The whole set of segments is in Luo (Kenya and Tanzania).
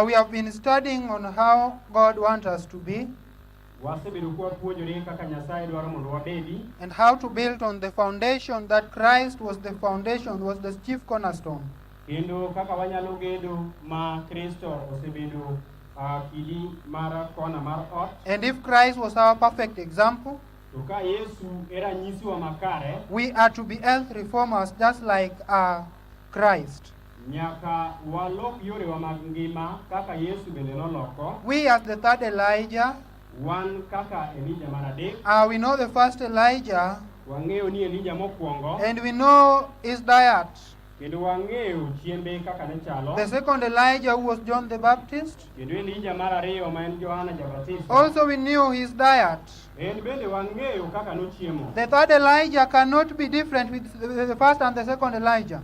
We have been studying on how God wants us to be and how to build on the foundation that Christ was the foundation, was the chief cornerstone. And if Christ was our perfect example, we are to be health reformers just like Christ. We as the third Elijah, we know the first Elijah, and we know his diet. The second Elijah, who was John the Baptist, also we knew his diet. The third Elijah cannot be different with the first and the second Elijah.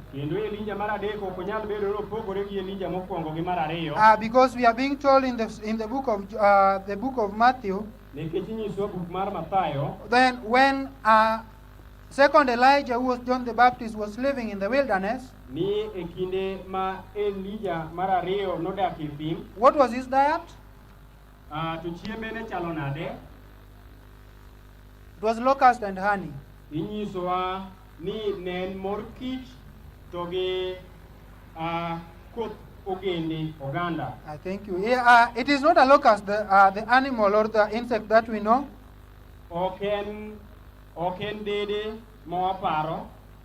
Because we are being told in the book of Matthew, then when second Elijah, who was John the Baptist, was living in the wilderness, what was his diet? It was locust and honey. I thank you. It is not a locust, the animal or the insect that we know.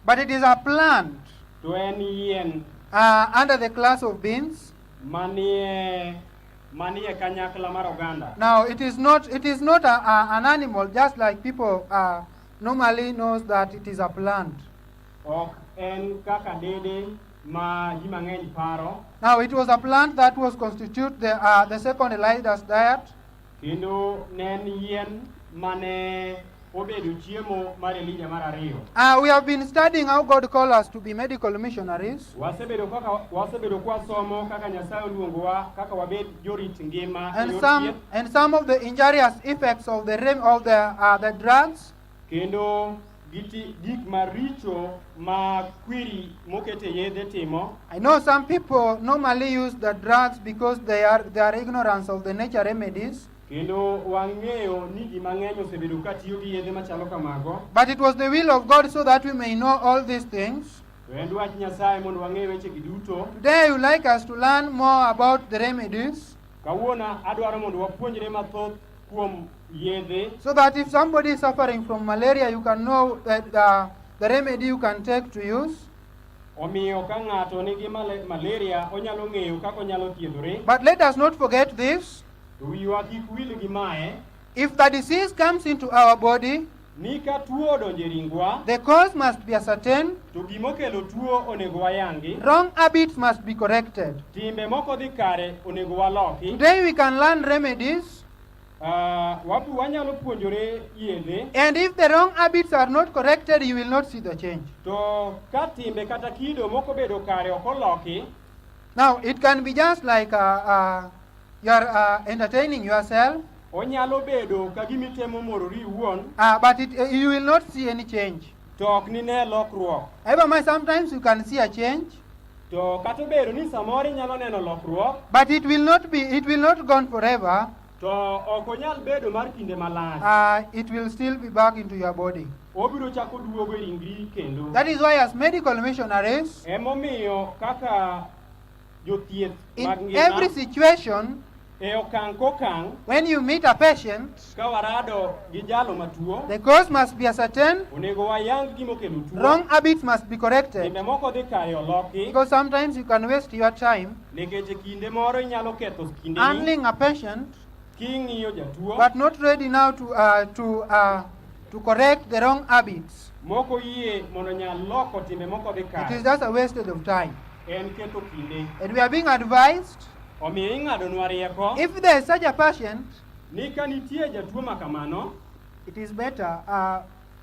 But it is a plant under the class of beans. Now it is not an animal, just like people normally knows that it is a plant. Now it was a plant that was constitute the second Elijah's diet. We have been studying how God called us to be medical missionaries. And some of the injurious effects of the drugs. I know some people normally use the drugs because they are ignorant of the nature remedies. But it was the will of God so that we may know all these things. Today I would like us to learn more about the remedies, so that if somebody is suffering from malaria, you can know that the remedy you can take to use. But let us not forget this. If the disease comes into our body, the cause must be ascertained. Wrong habits must be corrected. Today we can learn remedies. And if the wrong habits are not corrected, you will not see the change. Now it can be just like you are entertaining yourself, but you will not see any change. Sometimes you can see a change, but it will not go on forever. It will still be back into your body. That is why as medical missionaries, in every situation, when you meet a patient, the cause must be ascertained. Wrong habits must be corrected. Because sometimes you can waste your time handling a patient, but not ready now to correct the wrong habits. It is just a waste of time. And we are being advised, if there is such a patient, it is better.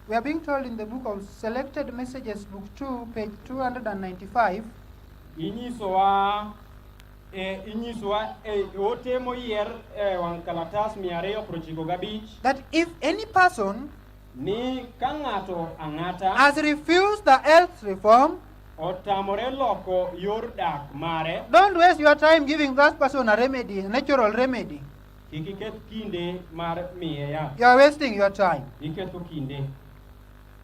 We are being told in the book of Selected Messages, book 2, page 295, that if any person has refused the health reform otamore loko yor dak mare. Don't waste your time giving that person a remedy, a natural remedy. Kik iket kinde mar miye yath. You are wasting your time. Iketho kinde.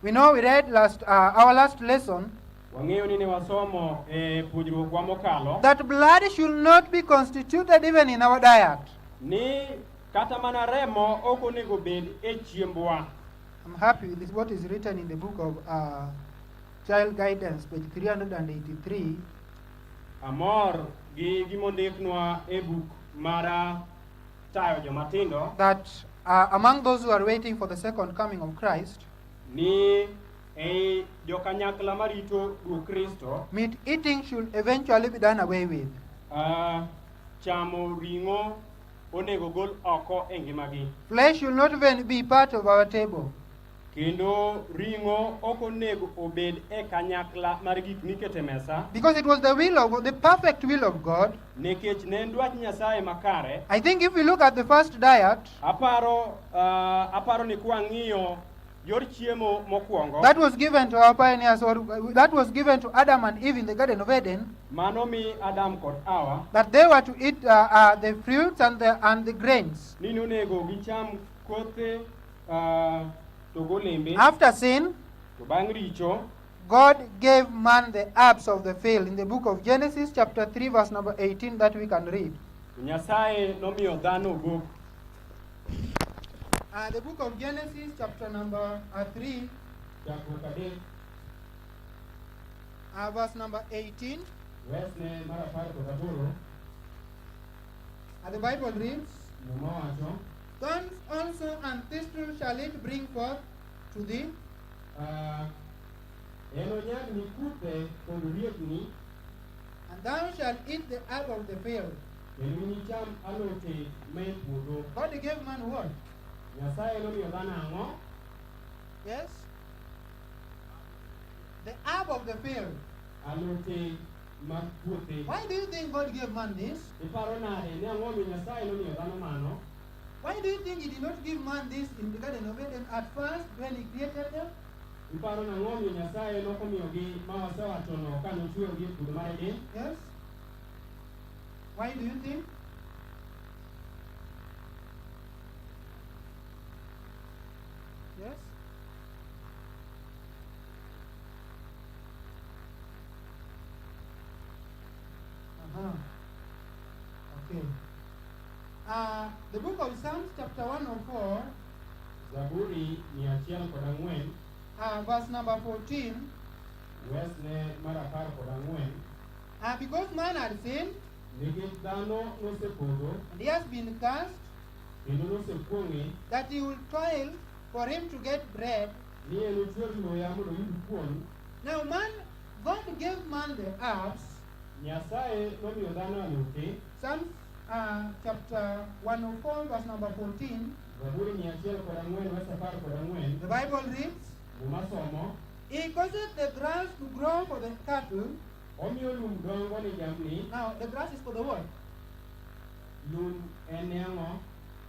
We know we read our last lesson Wang'eyo ni ne wasomo e puonjruokwa mokalo that blood should not be constituted even in our diet. ni kata mana remo ok onego bed e chiembwa. I'm happy with this, what is written in the book of Child Guidance, page 383. Amor gi gimondiknwa e buk mara tayo jomatindo That among those who are waiting for the second coming of Christ, ni e jokanyakla marito duog Kristo, meat eating should eventually be done away with. Chamo ring'o onego gol oko e ngimagi. Flesh should not even be part of our table. Kendo ring'o ok onego obed e kanyakla mar gik mikete mesa. Because it was the perfect will of God. Nekech ne en dwach Nyasaye makare. I think if we look at the first diet, aparo ni kwang'iyo yor chiemo mokwongo, that was given to our pioneers, or that was given to Adam and Eve in the Garden of Eden, mano mi Adam kod Hawa, that they were to eat the fruits and the grains. ni nonego gicham kothe to golembe. After sin, To bang' richo, God gave man the herbs of the field. In the book of Genesis chapter 3 verse number 18 that we can read. Nyasaye nomiyo dhano gok. The book of Genesis chapter number 3 Chakruok adek, verse number 18. wesne mar 18. The Bible reads, Muma wacho, thorns also and thistles shall it bring forth to thee, enonyagni kuthe kod riekni, and thou shalt eat the herb of the field. kendo inicham alote ma e puodho. God gave man what? Nyasaye nomiyo dhano ang'o? Yes? The herb of the field. Alote mag puothe. Why do you think God gave man this? Iparo nade ni ang'o omiyo Nyasaye nomiyo dhano mano? Why do you think he did not give man this in the Garden of Eden at first when he created them? Iparo nang'o omiyo Nyasaye nokomiyogi ma wasewachono ka nochweyogi e puodho mar Eden? Yes? Why do you think? Yes? Okay. The book of Psalms chapter 104, Zaburi 104, verse number 14. wesne mar 14. Because man had sinned, Nikech dhano nosepodho and he has been cursed, kendo nosepong'e that he will toil for him to get bread. ni en ochwer loya mondo oyud kuon. Now God gave man the herbs. Nyasaye nomiyo dhano alote. Psalms chapter 104, verse number 14. Zaburi 104 wes 14. The Bible reads, Muma somo, he causeth the grass to grow for the cattle. omiyo lum dongo ne jamni. Now, the grass is for the what? Lum en ne ang'o?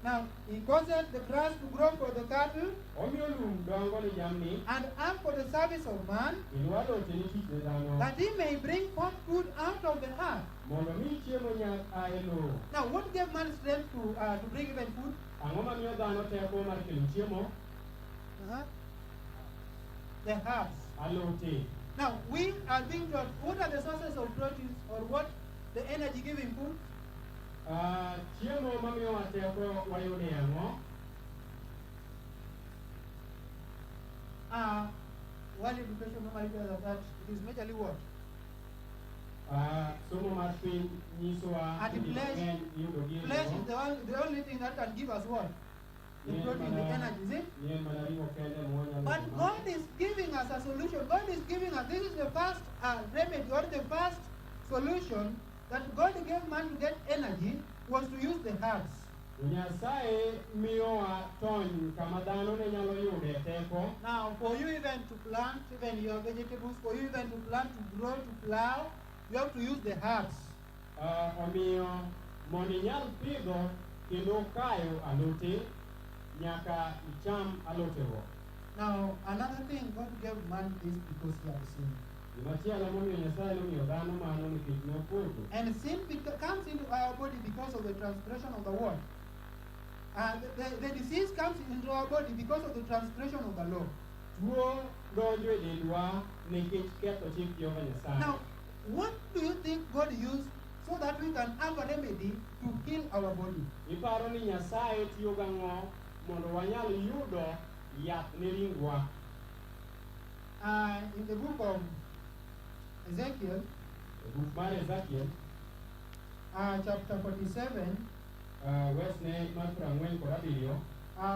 Now, he causeth the grass to grow for the cattle, Omiyo lum dongo ne jamni. and herb for the service of man, Kendo alote ni tich ne dhano. that he may bring forth food out of the earth. Mondo mi chiemo nyak ae lowo. Now, what gave man strength to bring even food? Ang'o mamiyo dhano teko mar kelo chiemo? The herbs. Alote. Now, we are being taught what are the sources of protein, or what the energy giving food? Chiemo mamiyo wa teko wayude ang'o? World education normally tells us that it is majorly what? Somo mar piny nyisowa And ni flesh- ng'eny iyudo gi e Flesh lowo. is the only thing that can give us what? The protein, the energy, is it? Ni en mana ring'o kende mwanyalo But chamo. God is giving us a solution. God is giving us, this is the first remedy, or the first solution that God gave man to get energy was to use the herbs. Nyasaye miyowa tony kama dhano ne nyalo yude teko. Now, for you even to plant, even your vegetables, for you even to plant, to grow, to plow, you have to use the herbs. Omiyo mondo inyal pidho kendo kayo alote, nyaka icham alotego. Now, another thing, God gave man this because he had sinned. And sin comes into our body because of the transgression of the word. The disease comes into our body because of the transgression of the law. Now, what do you think God used so that we can have a remedy to heal our body? In the book of Ezekiel, chapter 47,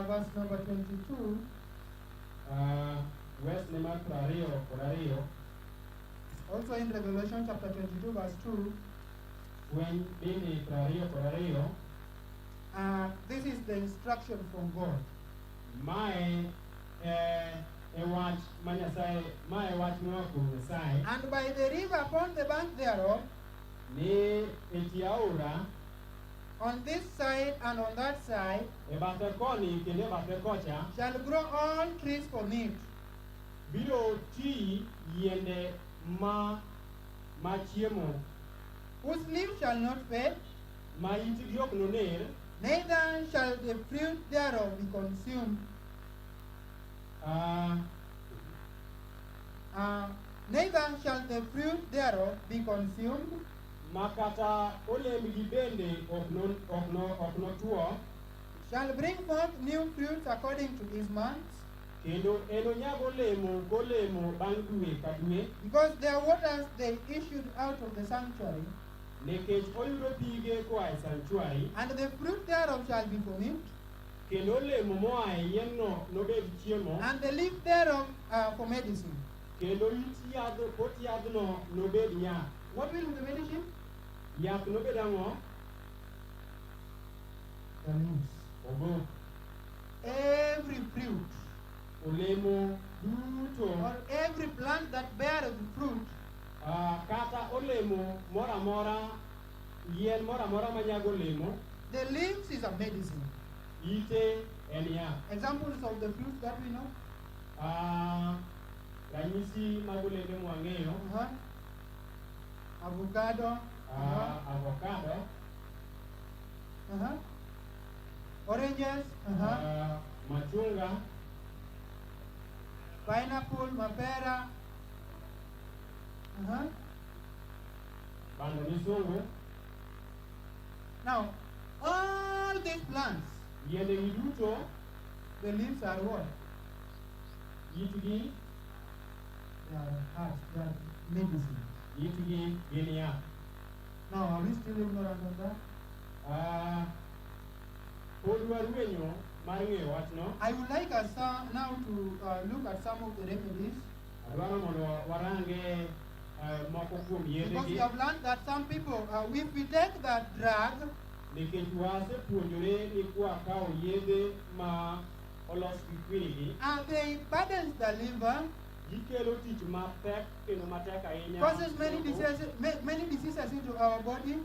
verse number 22, also in Revelation chapter 22, verse 2, this is the instruction from God. And by the river upon the bank thereof, on this side and on that side, shall grow all trees for meat. Whose leaves shall not fade, neither shall the fruit thereof be consumed. Neither shall the fruit thereof be consumed. Shall bring forth new fruits according to his months. Because their waters they issued out of the sanctuary. And the fruit thereof shall be for meat. And the leaf thereof for medicine. What will be the medicine? The leaves. Every fruit or every plant that bears fruit the leaves is a medicine. Examples of the fruits that we know. Avocado. Oranges. Machunga. Pineapple, mapera. Now, all these plants, the leaves are what? They are herbs, they are medicine. Now, are we still ignorant of that? I would like us now to look at some of the remedies. Because we have learned that some people, if we take that drug, they burdens the liver, causes many diseases into our body.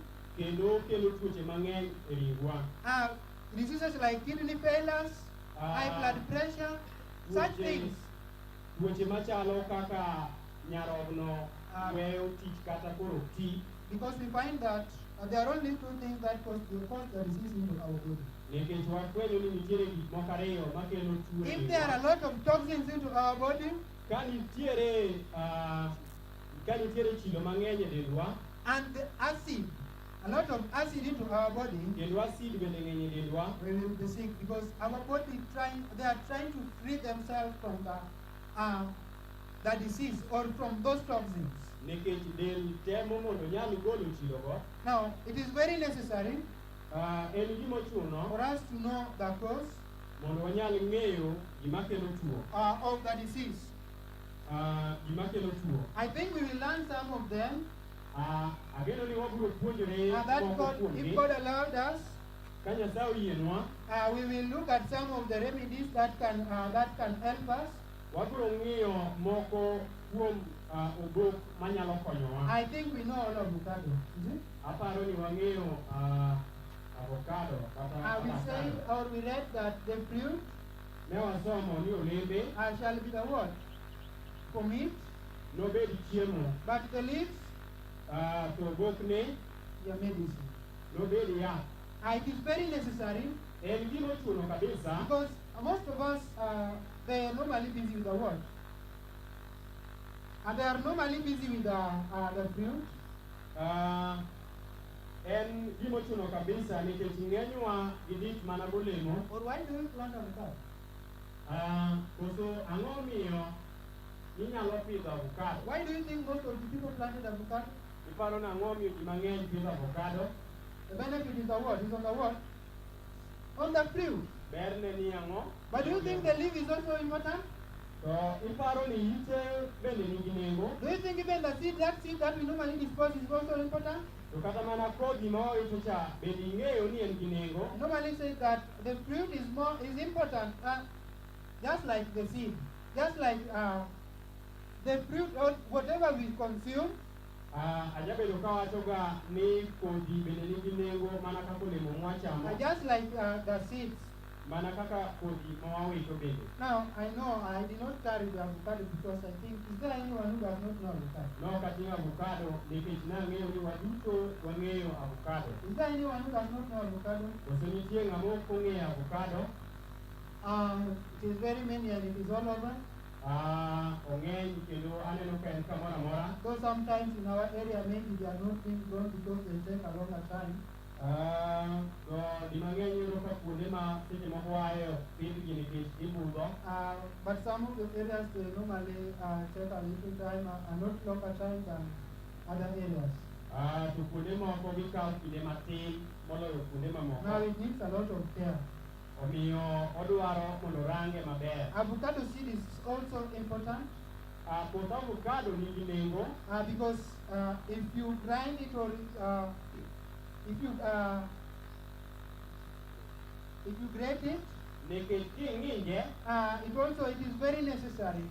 Diseases like kidney failures, high blood pressure, such things. Because we find that there are only two things that cause the disease into our body. If there are a lot of toxins into our body, and the acid, a lot of acid into our body, we will be sick because our body they are trying to free themselves from the disease or from those toxins. Now, it is very necessary for us to know the cause of the disease. I think we will learn some of them. That God, if God allowed us, we will look at some of the remedies that can help us. I think we know all of avocado. We say or we read that the fruit shall be the what? For meat. nobed chiemo, but the leaves, to obokne your medicine. nobed yath. It is very necessary En gima ochuno kabisa because most of us, they are normally busy with the work. And they are normally busy with the fruit. En gima ochuno kabisa nikech ng'enywa gidich mana golemo. Or why do you plant avocado? Koso ang'o miyo inyalo pidho avocado? Why do you think most of the people planted avocado? Iparo nang'o miyo ji mang'eny pidho avocado? The benefit is the what? Is on the what? On the fruit. Berne ni ang'o? But do you think the leaf is also important? To iparo ni ite bende nigi nengo? Do you think even the seed that we normally dispose is also important? To kata mana kodhi ma oito cha bende ing'eyo ni en gi nengo? I normally say that the fruit is important, just like the seed, just like the fruit or whatever we consume. Ajabedo kawachoga ni kodhi bende nigi nengo mana kaka olemo mwachamo. Just like the seeds. Mana kaka kodhi ma wawito bende. Now, I know I did not carry the avocado because I think, is there anyone who does not know avocado? No kating'o avocado nikech nang'eyo ni waduto wang'eyo avocado. Is there anyone who does not know avocado? Koso nitie ng'ama ok ong'eyo avocado? It is very many and it is all over. Ong'eny kendo aneno ka en kamoro amora. Though sometimes in our area maybe they are not being grown because they take a longer time. To di mang'eny yudo ka kuonde ma seche moko wae ok pidhgi nikech gibudho. But some of the areas they normally take a little time and not longer time than other areas. To kuonde moko gikawo kinde matin moloyo kuonde mamoko. Now it needs a lot of care. Omiyo odwaro mondo range maber. Avocado seed is also important. Koth avocado nigi nengo. Because if you grind it or if you grate it, Nikech king'inje, it is very necessary.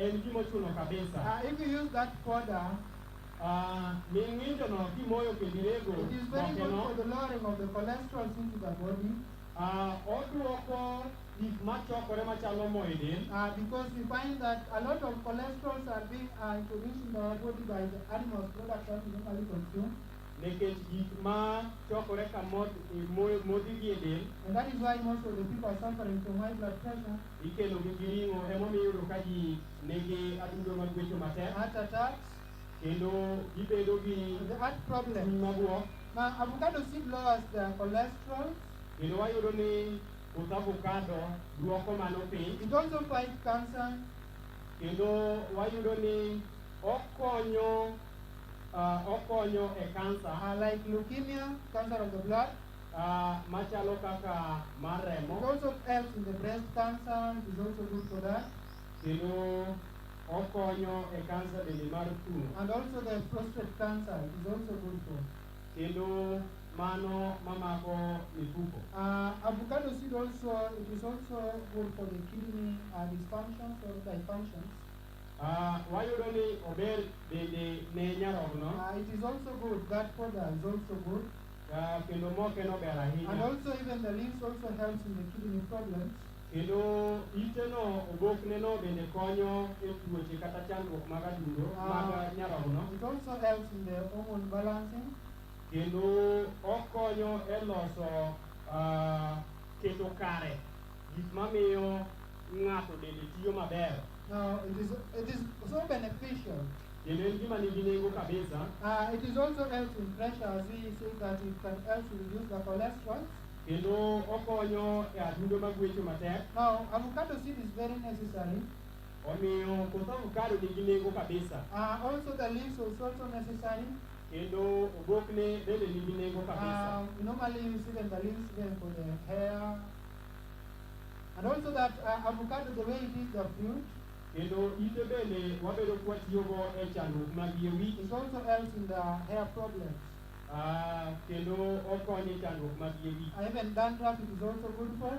En gima ochuno kabisa. If you use that powder, ming'injono kimoyo kendo irego it is very good mokeno, for the lowering of the cholesterol into the body. Oduoko gik machokore machalo mo e del. Because we find that a lot of cholesterols are being introduced into our body by the animal products that we normally consume. Nikech gik ma chokore ka modhi gi e del. And that is why most of the people are suffering from high blood pressure. Ikelo gi ring'o emomiyo iyudo ka ji nigi adundo mag gwecho matek. Heart attacks. Kendo gibedo gi The heart problem. mabuok. Now, avocado seed lowers the cholesterol. Kendo wayudo ni koth avocado duoko mano piny. It also fights cancer. Kendo wayudo ni okonyo e cancer. Like leukemia, cancer of the blood. Machalo kaka mar It remo. also helps in the breast cancer. It is also good for that. Kendo okonyo e cancer bende mar thuno. And also the prostate cancer. It is also good for. Kendo mano mamako mifuko. Avocado seed also, it is also good for the kidney dysfunctions or dysfunctions. Wayudo ni ober bende ne nyarogno. It is also good, that powder is also good. Kendo moke no ber And ahinya. also even the leaves also helps in the kidney problems. Kendo iteno obokne no bende konyo e tuoche kata chandruok mag adundo mag nyarogno. It also helps in the hormone balancing. Kendo okonyo e loso keto kare gik mamiyo ng'ato dende tiyo maber. Now it is so beneficial. Kendo en gima nigi nengo kabisa. It is also helps in pressure, as we say that it can help to reduce the cholesterol. Kendo okonyo e adundo magwecho matek. Now avocado seed is very necessary. Omiyo koth avocado nigi nengo kabisa. Also the leaves is also necessary. Kendo obokne bende nigi nengo kabisa. Normally you see the leaves there for the hair. And also that avocado, the way it is the fruit, Kendo ite bende wabedo kwatiyogo e chandruok mag yie wich. it also helps in the hair problems. Kendo okonyo e chandruok mag yie wich. Even dandruff it is also good for.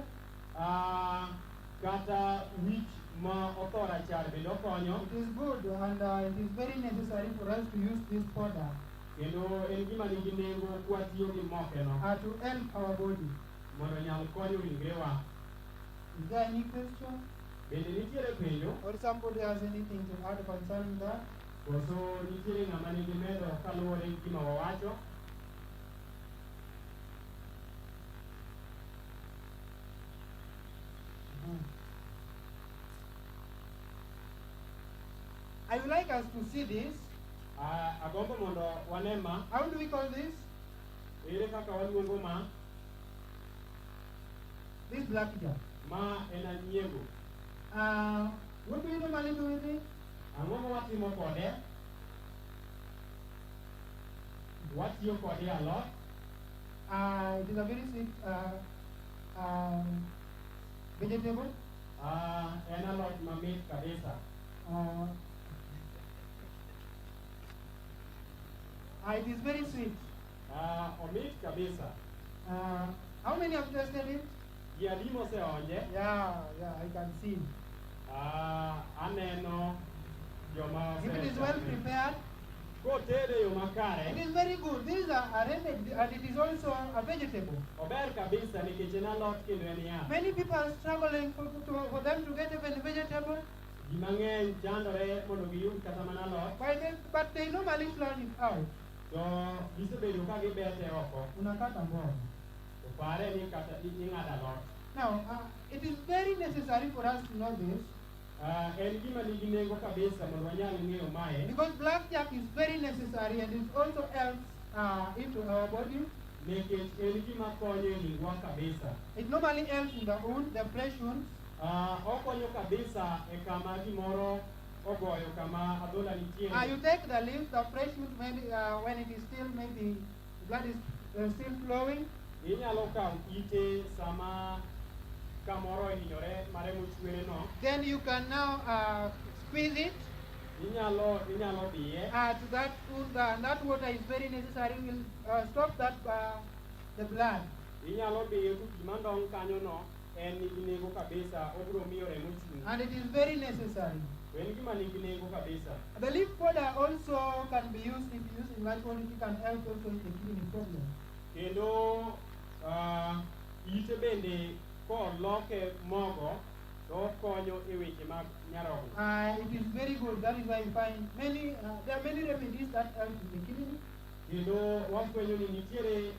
Kata wich ma othor achar bende okonyo. It is good and it is very necessary for us to use this powder Kendo en gima nigi nengo kwatiyo gi mokeno to help our body. mondo nyal konyo ringrewa. Is there any question? Bende nitiere penjo? Or somebody has anything to add concerning that? Koso nitiere ng'ama nigi medo kaluwore gi gima wawacho? I would like us to see this. Agombo mondo wane ma. How do we call this? Ere kaka waluongo ma? This blackjack. Ma en anyiego. What do you normally do with it? Ang'o ma watimo kode? Watiyo kode a lot. It is a very sweet vegetable. En a lot mamit kabisa. It is very sweet. Omit kabisa. How many have tasted it? Yadimo se onje. Yeah, I can see. Aneno joma If it is well prepared, kotede yo makare. it is very good. This is a remedy, and it is also a vegetable. Ober kabisa nikech en alot kendo en yath. Many people are struggling for them to get even vegetable, Ji mang'eny chandore mondo giyud kata mana alot. but they normally flush it out. To gisebedo ka gibete oko. Unakata mbona. To pare ni kata ing'ado alot. Now, it is very necessary for us to know this, En gima nigi nengo kabisa mondo wanyal ng'eyo mae. because blackjack is very necessary and it also helps into our body. Nikech en gima konyo e ringwa kabisa. It normally helps in the wound, the fresh wounds. Okonyo kabisa e kama gimoro ogoyo kama adhola nitie. You take the leaves, the fresh wound, maybe when it is still, maybe blood is still flowing. Inyalo kawo ite sama kamoro ohinyore maremo chwere no. Then you can now squeeze it Inyalo diye. to that wound, and that water is very necessary, will stop that the blood. Inyalo diye to gima ndong' kanyo no en nigi nengo kabisa, obiro miyo remo chung'. And it is very necessary. En gima nigi nengo kabisa. The leaf powder also can be used, if used in large quantity, can help also in the kidney problem. Kendo ite bende koloke mogo to konyo e weche mag nyarogno. It is very good. That is why you find many, there are many remedies that help in the kidney. Kendo wafwenyo ni nitiere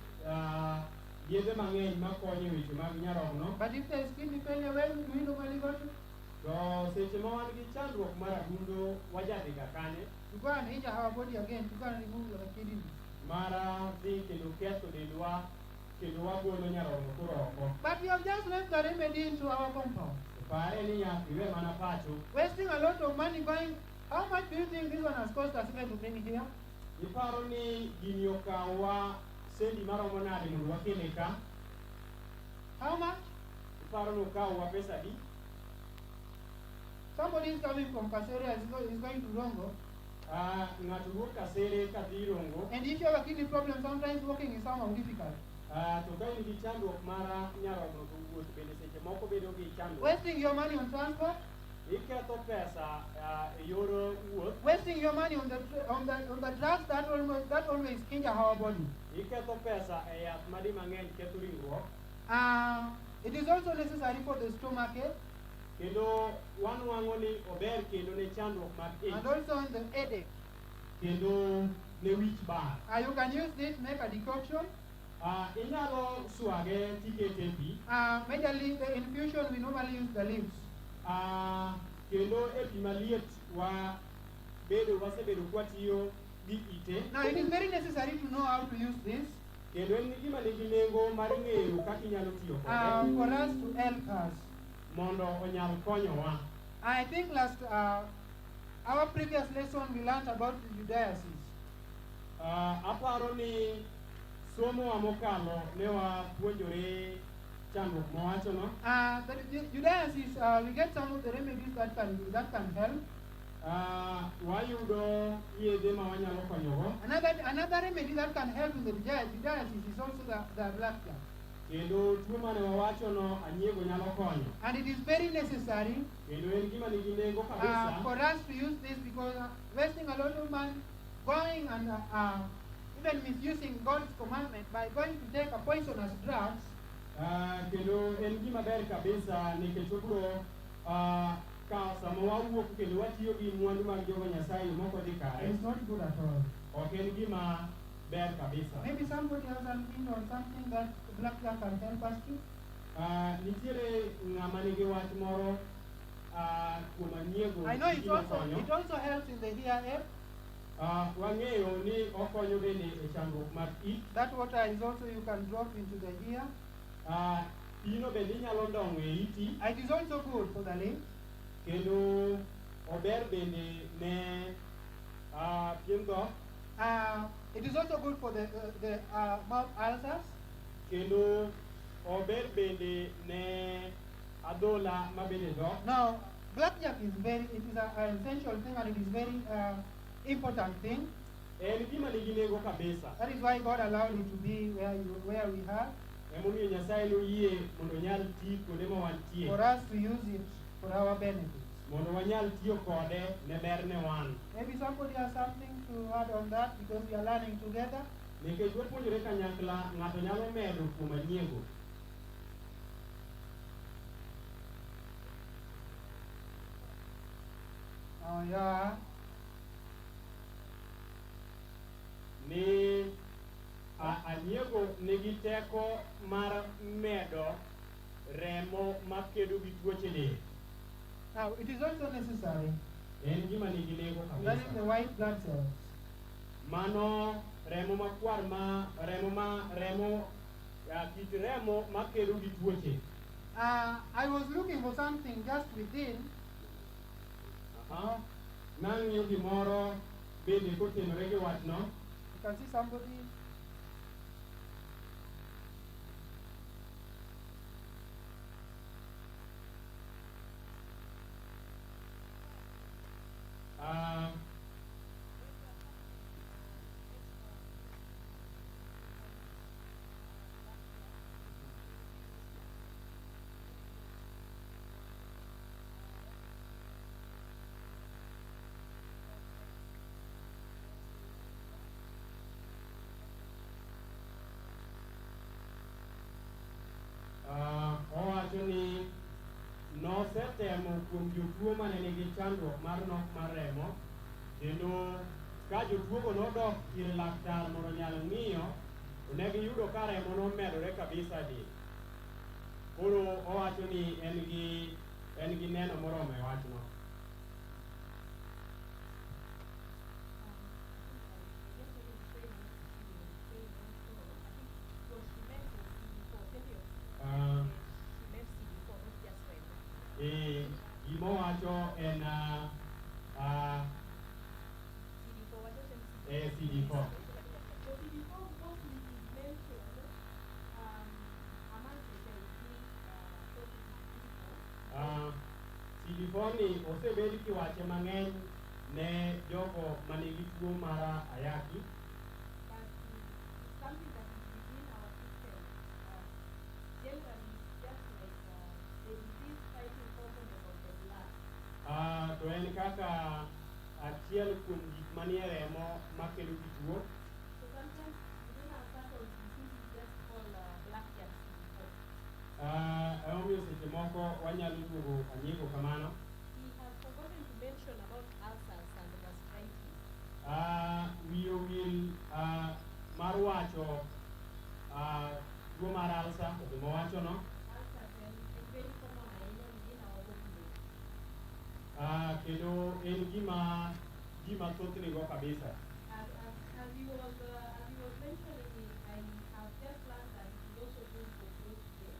yedhe mang'eny makonyo e weche mag nyarogno. But if there is kidney failure, where do we normally go to? To seche ma wan gi chandruok mar adundo wajadhiga kanye? To go and injure our body again, to go and remove the kidney. Mara dhi kendo ketho dendwa kendo wagolo nyarogno koro oko. But we have just left the remedy into our compound. Pare ni nyaka iwe mana pacho. Wasting a lot of money buying. How much do you think this one has cost us even to bring it here? Iparo ni gini okawa sendi maromo nade mondo wakele ka? How much? Iparo ni okawa pesa di? Somebody is coming from Kaseria, is going to Rongo. Ng'ato wuok Kasere kadhi Rongo. And if you have a kidney problem, sometimes walking is somehow difficult. To ka in gi chandruok mar nyarogno to wuoth bende seche moko bedo gi chandruok. Wasting your money on transport. Iketho pesa e yor wuoth. Wasting your money on the drugs that always injure our body. Iketho pesa e yath madi mang'eny ketho ringruok. It is also necessary for the stomachache. Kendo wanwang'o ni ober kendo ne chandruok mag ich. And also on the headache. Kendo ne wich bar. You can use this, make a decoction. Inyalo swage tikete pi. Majorly the infusion, we normally use the leaves. Kendo e pi maliet wasebedo kwatiyo gi ite. Now it is very necessary to know how to use this. Kendo en gima nigi nengo mar ng'eyo kaka inyalo tiyo kode. For us to help us. Mondo onyal konyowa. I think last our previous lesson we learned about the Judaism. Aparo ni somo wa mokalo ne wapuonjore chandruok mowacho no. The Judaism, we get some of the remedies that can help. Wayudo yedhe ma wanyalo konyogo. Another remedy that can help in the Judaism is also the blackjack. Kendo tuo mane wawacho no anyiego nyalo konyo. And it is very necessary Kendo en gima nigi nengo kabisa for us to use this, because wasting a lot of money going and even misusing God's commandment by going to take a poisonous drugs. Kendo en gima ber kabisa nikech obiro ka sama wawuok kendo watiyo gi mwandu mag Jehova Nyasaye moko dhi kare. It's not good at all. Ok en gima ber kabisa. Maybe somebody has an hint or something that blackjack can help us to. Nitiere ng'ama nigi wach moro kuom anyiego. I know it also helps in the hearing. Wang'eyo ni okonyo bende e chandruok mar it. That water is also you can drop into the ear. Pino bende inyalo ndong'o e iti. It is also good for the limbs. Kendo ober bende ne pien dhok. It is also good for the mouth ulcers. Kendo ober bende ne adhola mabende dhok. Now, blackjack is an essential thing and it is very important thing. En gima nigi nengo kabisa. That is why God allowed it to be where we have. Emomiyo Nyasaye noyie mondo nyal ti kuonde ma wantie. For us to use it for our benefit. Mondo wanyal tiyo kode ne ber ne wan. Maybe somebody has something to add on that because we are learning together. Nikech wapuonjore kanyakla, ng'ato nyalo medo kuom anyiego. Oh yeah. Ni anyiego nigi teko mar medo remo makedo gi tuoche del. Now, it is also necessary. En gima nigi nengo kabisa. That is the white blood cells. Mano remo makwar kit remo makedo gi tuoche. I was looking for something just within. Nang'iyo gimoro bende kotenore gi wachno. You can see somebody. Owacho ni nosetemo kuom jotuo mane nigi chandruok mar nok mar remo, kendo ka jotuogo nodok ir laktar mondo nyal ng'iyo, to ne giyudo ka remo nomedore kabisa di. Koro owacho ni en gi neno moromo e wachno. Gimowacho en CD4. CD4 ni osebed kiwache mang'eny ne jogo manigi tuo mar ayaki. To en kaka achiel kuom gik manie remo makelo tuo. Emomiyo seche moko wanyalo luongo anyiego kamano. Wiyo wil mar wacho tuo mar alsa to mowacho no. Kendo en gima thothne go kabisa. As he was mentioning it, I have just learned that he also goes for prostate.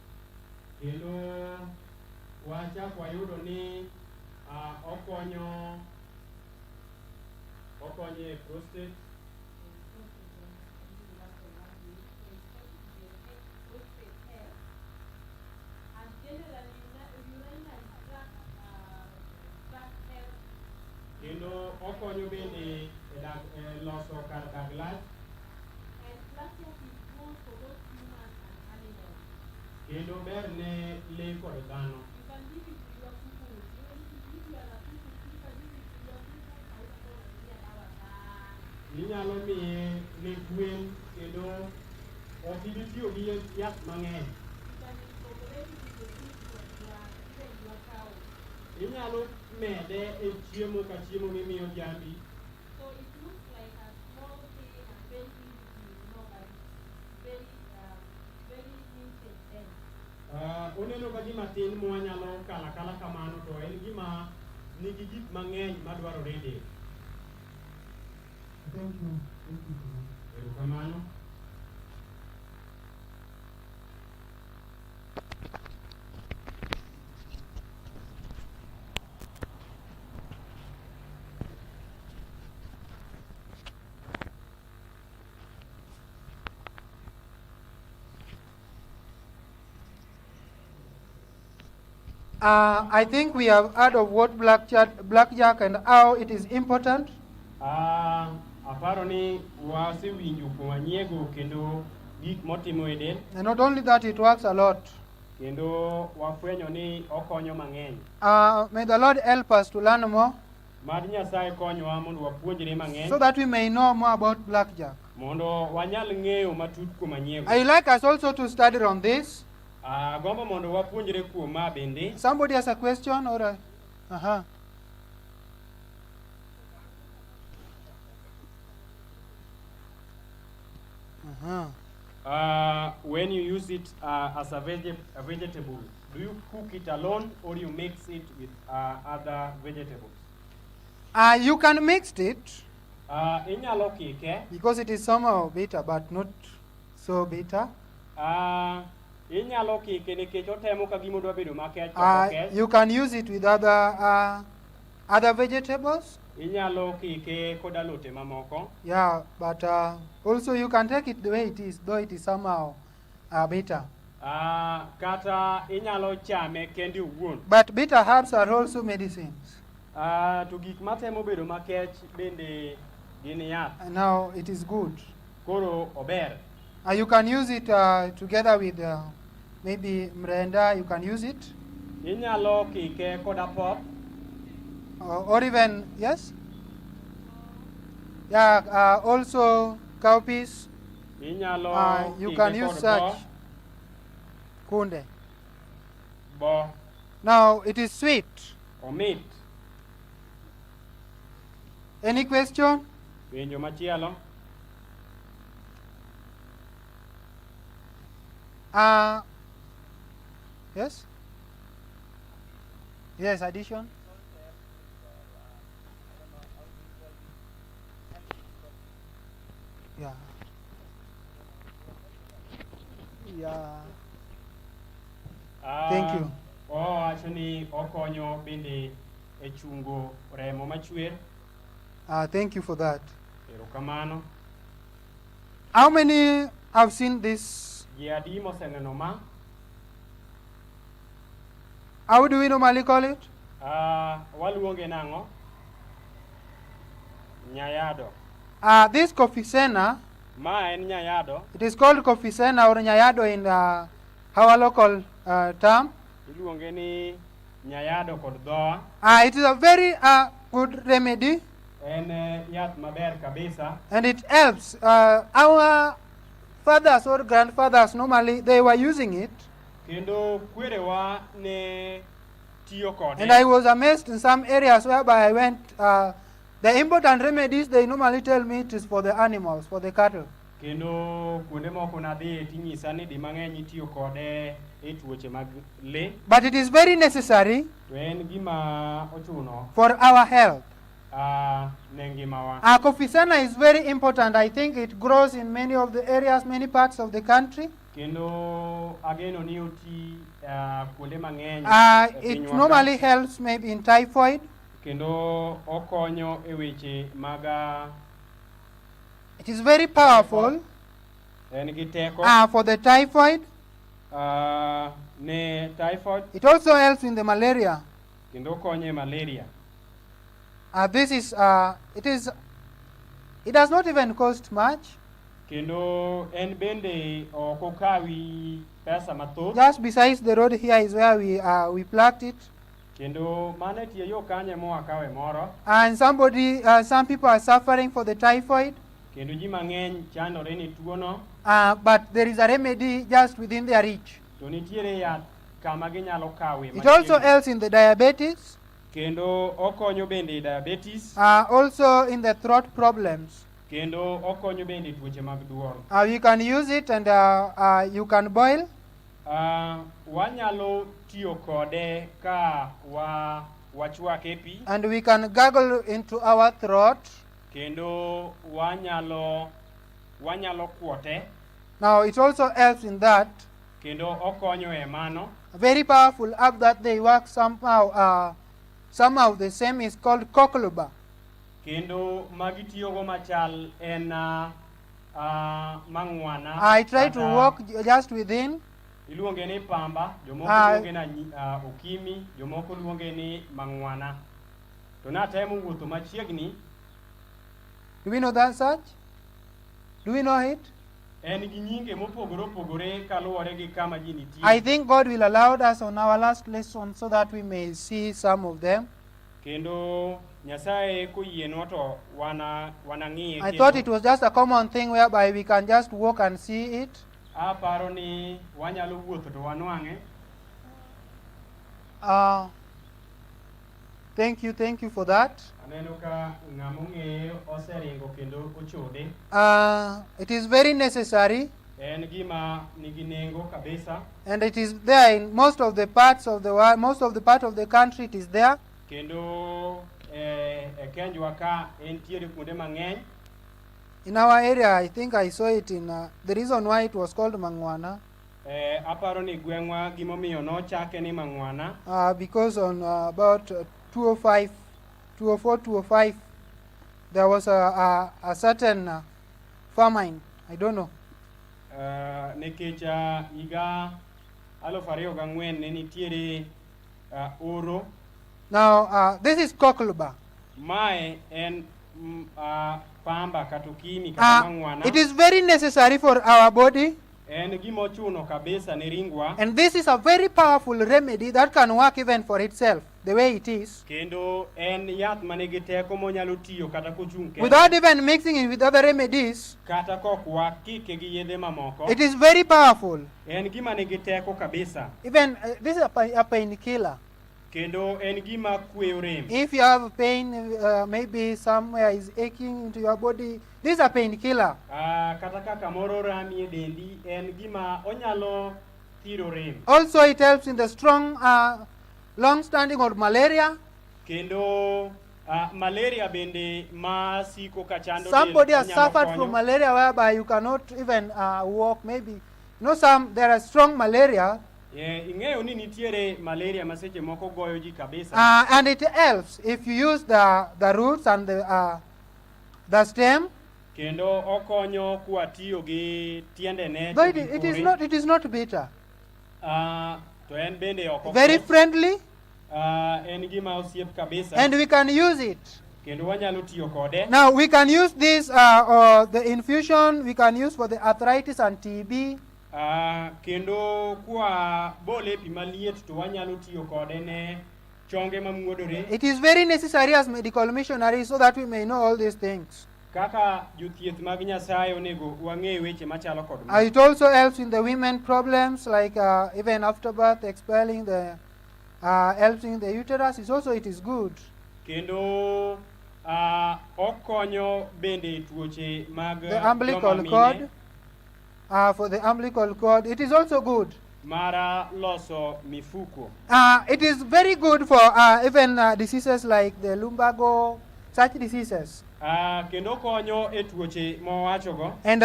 Kendo wachak wayudo ni okonyo e prostate. Kendo okonyo bende e loso kar dag lach. Kendo ber ne le kod dhano. Inyalo miye ne gwen kendo ok ibi tiyo gi yath mang'eny. inyalo mede e chiemo ka chiemo mimiyo jambi. So it looks like a small thing and very easy to know, but it's very limited then. Oneno ka gima tin mwanyalo kala kamano to en gima nigi gik mang'eny madwarore e del. Thank you. Thank you. Erokamano. I think we have heard of what blackjack and how it is important. Aparo ni wasewinjo kuom anyiego kendo gik motimo e del. And not only that, it works a lot. Kendo wafwenyo ni okonyo mang'eny. May the Lord help us to learn more, Mad Nyasaye konyowa mondo wapuonjre mang'eny. so that we may know more about blackjack. Mondo wanyal ng'eyo matut kuom anyiego. I like us also to study on this. Gombo mondo wapuonjre kuom ma bende. Somebody has a question or a... Uh-huh. Uh-huh. When you use it as a vegetable, do you cook it alone or you mix it with other vegetables? You can mix it Inyalo kike. because it is somehow bitter, but not so bitter. Inyalo kike nikech otemo ka gima odwa bedo makech. You can use it with other vegetables. Inyalo kike kod alote mamoko. Yeah, but also you can take it the way it is, though it is somehow bitter. Kata inyalo chame kendi owuon. But bitter herbs are also medicines. To gik matemo bedo makech bende gin yath. And now it is good. Koro ober. You can use it together with maybe mrenda, you can use it. Inyalo kike kod apop. Or even, yes? Yeah, also cowpeas. Inyalo You kike can use kod such. Kunde. Bo. Now, it is sweet. Omit. Any question? Penjo machielo. Yes? Yes, addition? Yeah. Yeah. Thank you. Wacho ni okonyo bende e chungo remo machwer. Thank you for that. Erokamano. How many have seen this? Ji adi moseneno ma? How do we normally call it? Waluonge nang'o? Nyayado. This Kofisena, Ma en nyayado. it is called Kofisena or Nyayado in our local term. Iluonge ni nyayado kod dhowa. It is a very good remedy. En yath maber kabisa. And it helps. Our fathers or grandfathers, normally, they were using it. Kendo kwerewa ne tiyo kode. And I was amazed in some areas whereby I went. The important remedies, they normally tell me it is for the animals, for the cattle. Kendo kuonde moko nadhi tinyisa ni di mang'eny itiyo kode e tuoche mag le. But it is very necessary To en gima ochuno for our health. ne ngimawa. Kofisena is very important. I think it grows in many of the areas, many parts of the country. Kendo ageno ni oti kuonde mang'eny e It pinywa normally ka. helps maybe in typhoid. Kendo okonyo e weche mag It is very powerful en gi teko for the typhoid. ne typhoid. It also helps in the malaria. Kendo konyo e malaria. It does not even cost much. Kendo en bende ok okawi pesa mathoth. Just besides the road here is where we plucked it. Kendo mane tie yo kanye moa kawe moro. And some people are suffering for the typhoid. Kendo ji mang'eny chandore ni tuo no. But there is a remedy just within their reach. To nitiere yath kama ginyalo kawe. It also helps in the diabetes. Kendo okonyo bende diabetes. Also in the throat problems. Kendo okonyo bende tuoche mag duol. You can use it and you can boil. Wanyalo tiyo kode ka wachwake pi. And we can gargle into our throat. Kendo wanyalo kwote. Now it also helps in that. Kendo okonyo e mano. A very powerful app that they work somehow the same is called Ongo'La. Kendo magitiyogo machal en mang'wana. I try to walk just within. Iluonge ni pamba, jomoko luonge ni okimi, jomoko luonge ni mang'wana. To natemo wuotho machiegni. Do we know that such? Do we know it? En gi nyinge mopogore opogore kaluwore gi kama ji nitie. I think God will allow us on our last lesson so that we may see some of them. Kendo Nyasaye koyienwa to wanang'iye. I thought it was just a common thing whereby we can just walk and see it. Aparo ni wanyalo wuotho to wanwang'e. Thank you for that. Aneno ka ng'among'eyo oseringo kendo ochode. It is very necessary. En gima nigi nengo kabisa. And it is there in most of the parts of the world, most of the part of the country it is there. Kendo Kenjwa ka entiere kuonde mang'eny. In our area, I think I saw it in the reason why it was called Mangwana. Aparo ni gweng'wa gimomiyo nochake ni mang'wana. Because on about 204, 205, there was a certain famine. I don't know. Nikech higa 2004 ne nitiere oro. Now, this is Ongo'La. Mae en pamba katokimi kata mang'wana. It is very necessary for our body. En gimochuno kabisa ne ringwa. And this is a very powerful remedy that can work even for itself, the way it is. Kendo en yath manigi teko monyalo tiyo kata kochung' kende. Without even mixing it with other remedies. Kata kok wakike gi yedhe mamoko. It is very powerful. En gima nigi teko kabisa. Even this is a painkiller. Kendo en gima kweyo rem. If you have pain, maybe somewhere is aching into your body, this is a painkiller. Kata kaka moro rami e dendi, en gima onyalo thiro rem. Also, it helps in the strong, long-standing or malaria. Kendo malaria bende masiko kachando. Somebody has suffered from malaria whereby you cannot even walk. Maybe, there are strong malaria. Ing'eyo ni nitiere malaria maseche moko goyo ji kabisa. And it helps if you use the roots and the stem. Kendo okonyo kuatiyo gi tiendene. Though it is not bitter. To en bende oko. Very friendly. En gima osiep kabisa. And we can use it. Kendo wanyalo tiyo kode. Now we can use this the infusion we can use for the arthritis and TB. Kendo kwa bole pi maliet to wanyalo tiyo kode ne chonge mamuodore. It is very necessary as medical missionaries so that we may know all these things. Kaka jothieth mag Nyasaye onego wang'e weche machalo kod ma. It also helps in the women problems like even after birth expelling the helps in the uterus. It is good. Kendo okonyo bende tuoche mag the umbilical cord. For the umbilical cord, it is also good. Mara loso mifuko. It is very good for even diseases like the lumbago, such diseases. Kendo konyo e tuoche mowachogo. And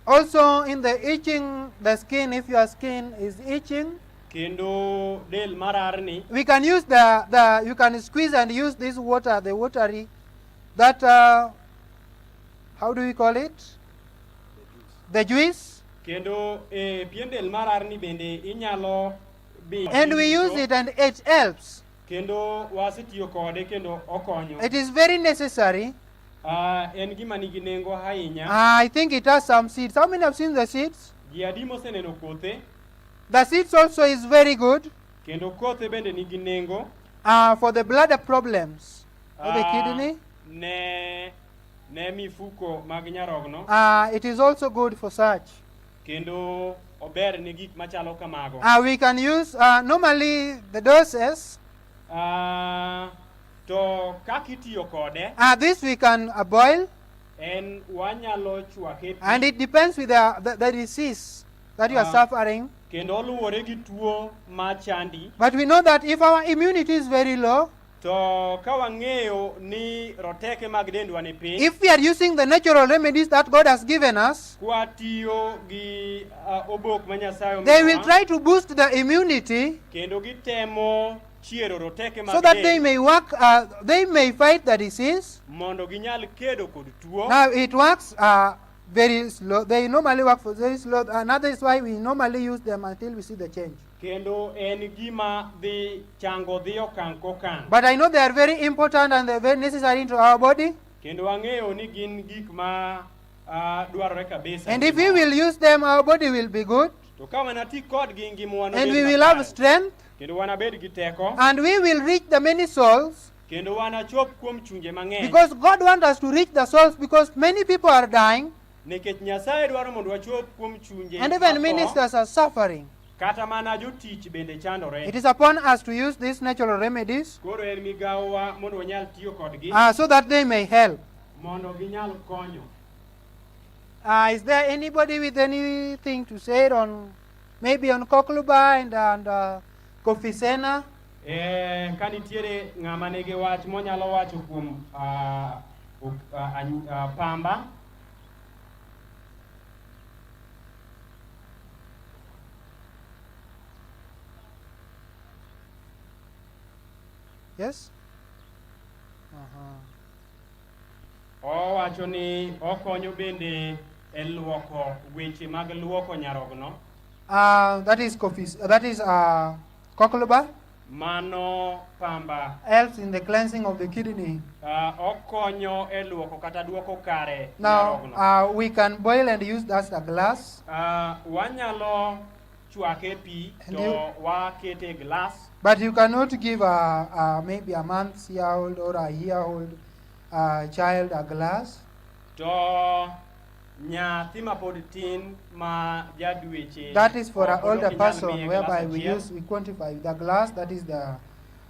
also in the itching, the skin, if your skin is itching. Kendo del mararni. We can use you can squeeze and use this water, the watery, that, how do we call it? The juice. Kendo piendel mararni bende inyalo bi. And we use it and it helps. Kendo wasitiyo kode kendo okonyo. It is very necessary. En gima nigi nengo ahinya. I think it has some seeds. How many have seen the seeds? Ji adi moseneno kothe. The seeds also is very good. Kendo kothe bende nigi nengo. For the bladder problems. For the kidney. Ne mifuko mag nyarogno. It is also good for such. Kendo ober ne gik machalo kamago. We can use normally the doses. To kakitiyo kode. This we can boil. En wanyalo chwake. And it depends with the disease that you are suffering. Kendo luwore gi tuo machandi. But we know that if our immunity is very low, to kawang'eyo ni roteke mag dendwa ni piny, if we are using the natural remedies that God has given us, kwatiyo gi obok ma Nyasaye they will try to boost the immunity kendo gitemo chiero roteke mag so that they may work, they may fight the disease. mondo ginyal kedo kod tuo. Now it works very slow. They normally work for very slow, and that is why we normally use them until we see the change. Kendo en gima dhi chango dhi okang' kokang'. But I know they are very important and they are very necessary into our body. Kendo ang'eyo ni gin gik ma dwarore kabisa. And if we will use them, our body will be good. To ka wanati kodgi ngima wan And we will have strength. Kendo wanabed gi teko. And we will reach the many souls. Kendo wanachop kuom chunje mang'eny. Because God wants us to reach the souls, because many people are dying. Nikech Nyasaye dwaro mondo wachop kuom chunje. And even ministers are suffering. Kata mana jotich bende chandore. It is upon us to use these natural remedies Koro en migawowa mondo wanyal tiyo kodgi. so that they may help. Mondo ginyal konyo. Is there anybody with anything to say on maybe on Ongo'La and Kofisena? Ka nitiere ng'ama nigi wach monyalo wacho kuom pamba. Yes? Owacho ni okonyo bende e luoko weche mag luoko nyarogno. That is Ongo'La. Mano pamba. Helps in the cleansing of the kidney. Okonyo e luoko kata duoko kare Now, nyarogno. we can boil and use that as a glass. Wanyalo chwake pi to wakete glass. But you cannot give maybe a month-year-old or a year-old child a glass. To nyathi ma pod tin ma jadweche. That is for an older person, whereby we quantify the glass. That is the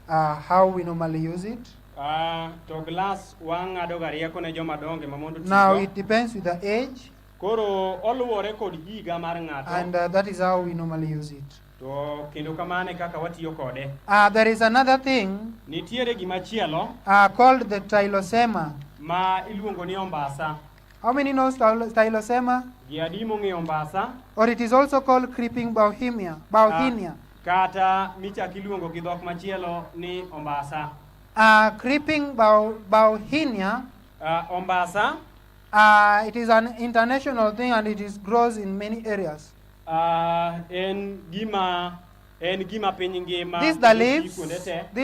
how we normally use it. To glass wang'ado ga rieko ne joma donge ma mondo tigo. Now it depends with the age. Koro oluwore kod higa mar ng'ato. And that is how we normally use it. To kendo kamane kaka watiyo kode. There is another thing Nitiere gimachielo called the Tylosema. ma iluongo ni ombasa. How many knows Tylosema? Gi adi mong'eyo ombasa? Or it is also called creeping bauhinia. Kata michak iluongo gi dhok machielo ni ombasa. Creeping bauhinia. Ombasa. It is an international thing and it grows in many areas. En gima piny ngima. These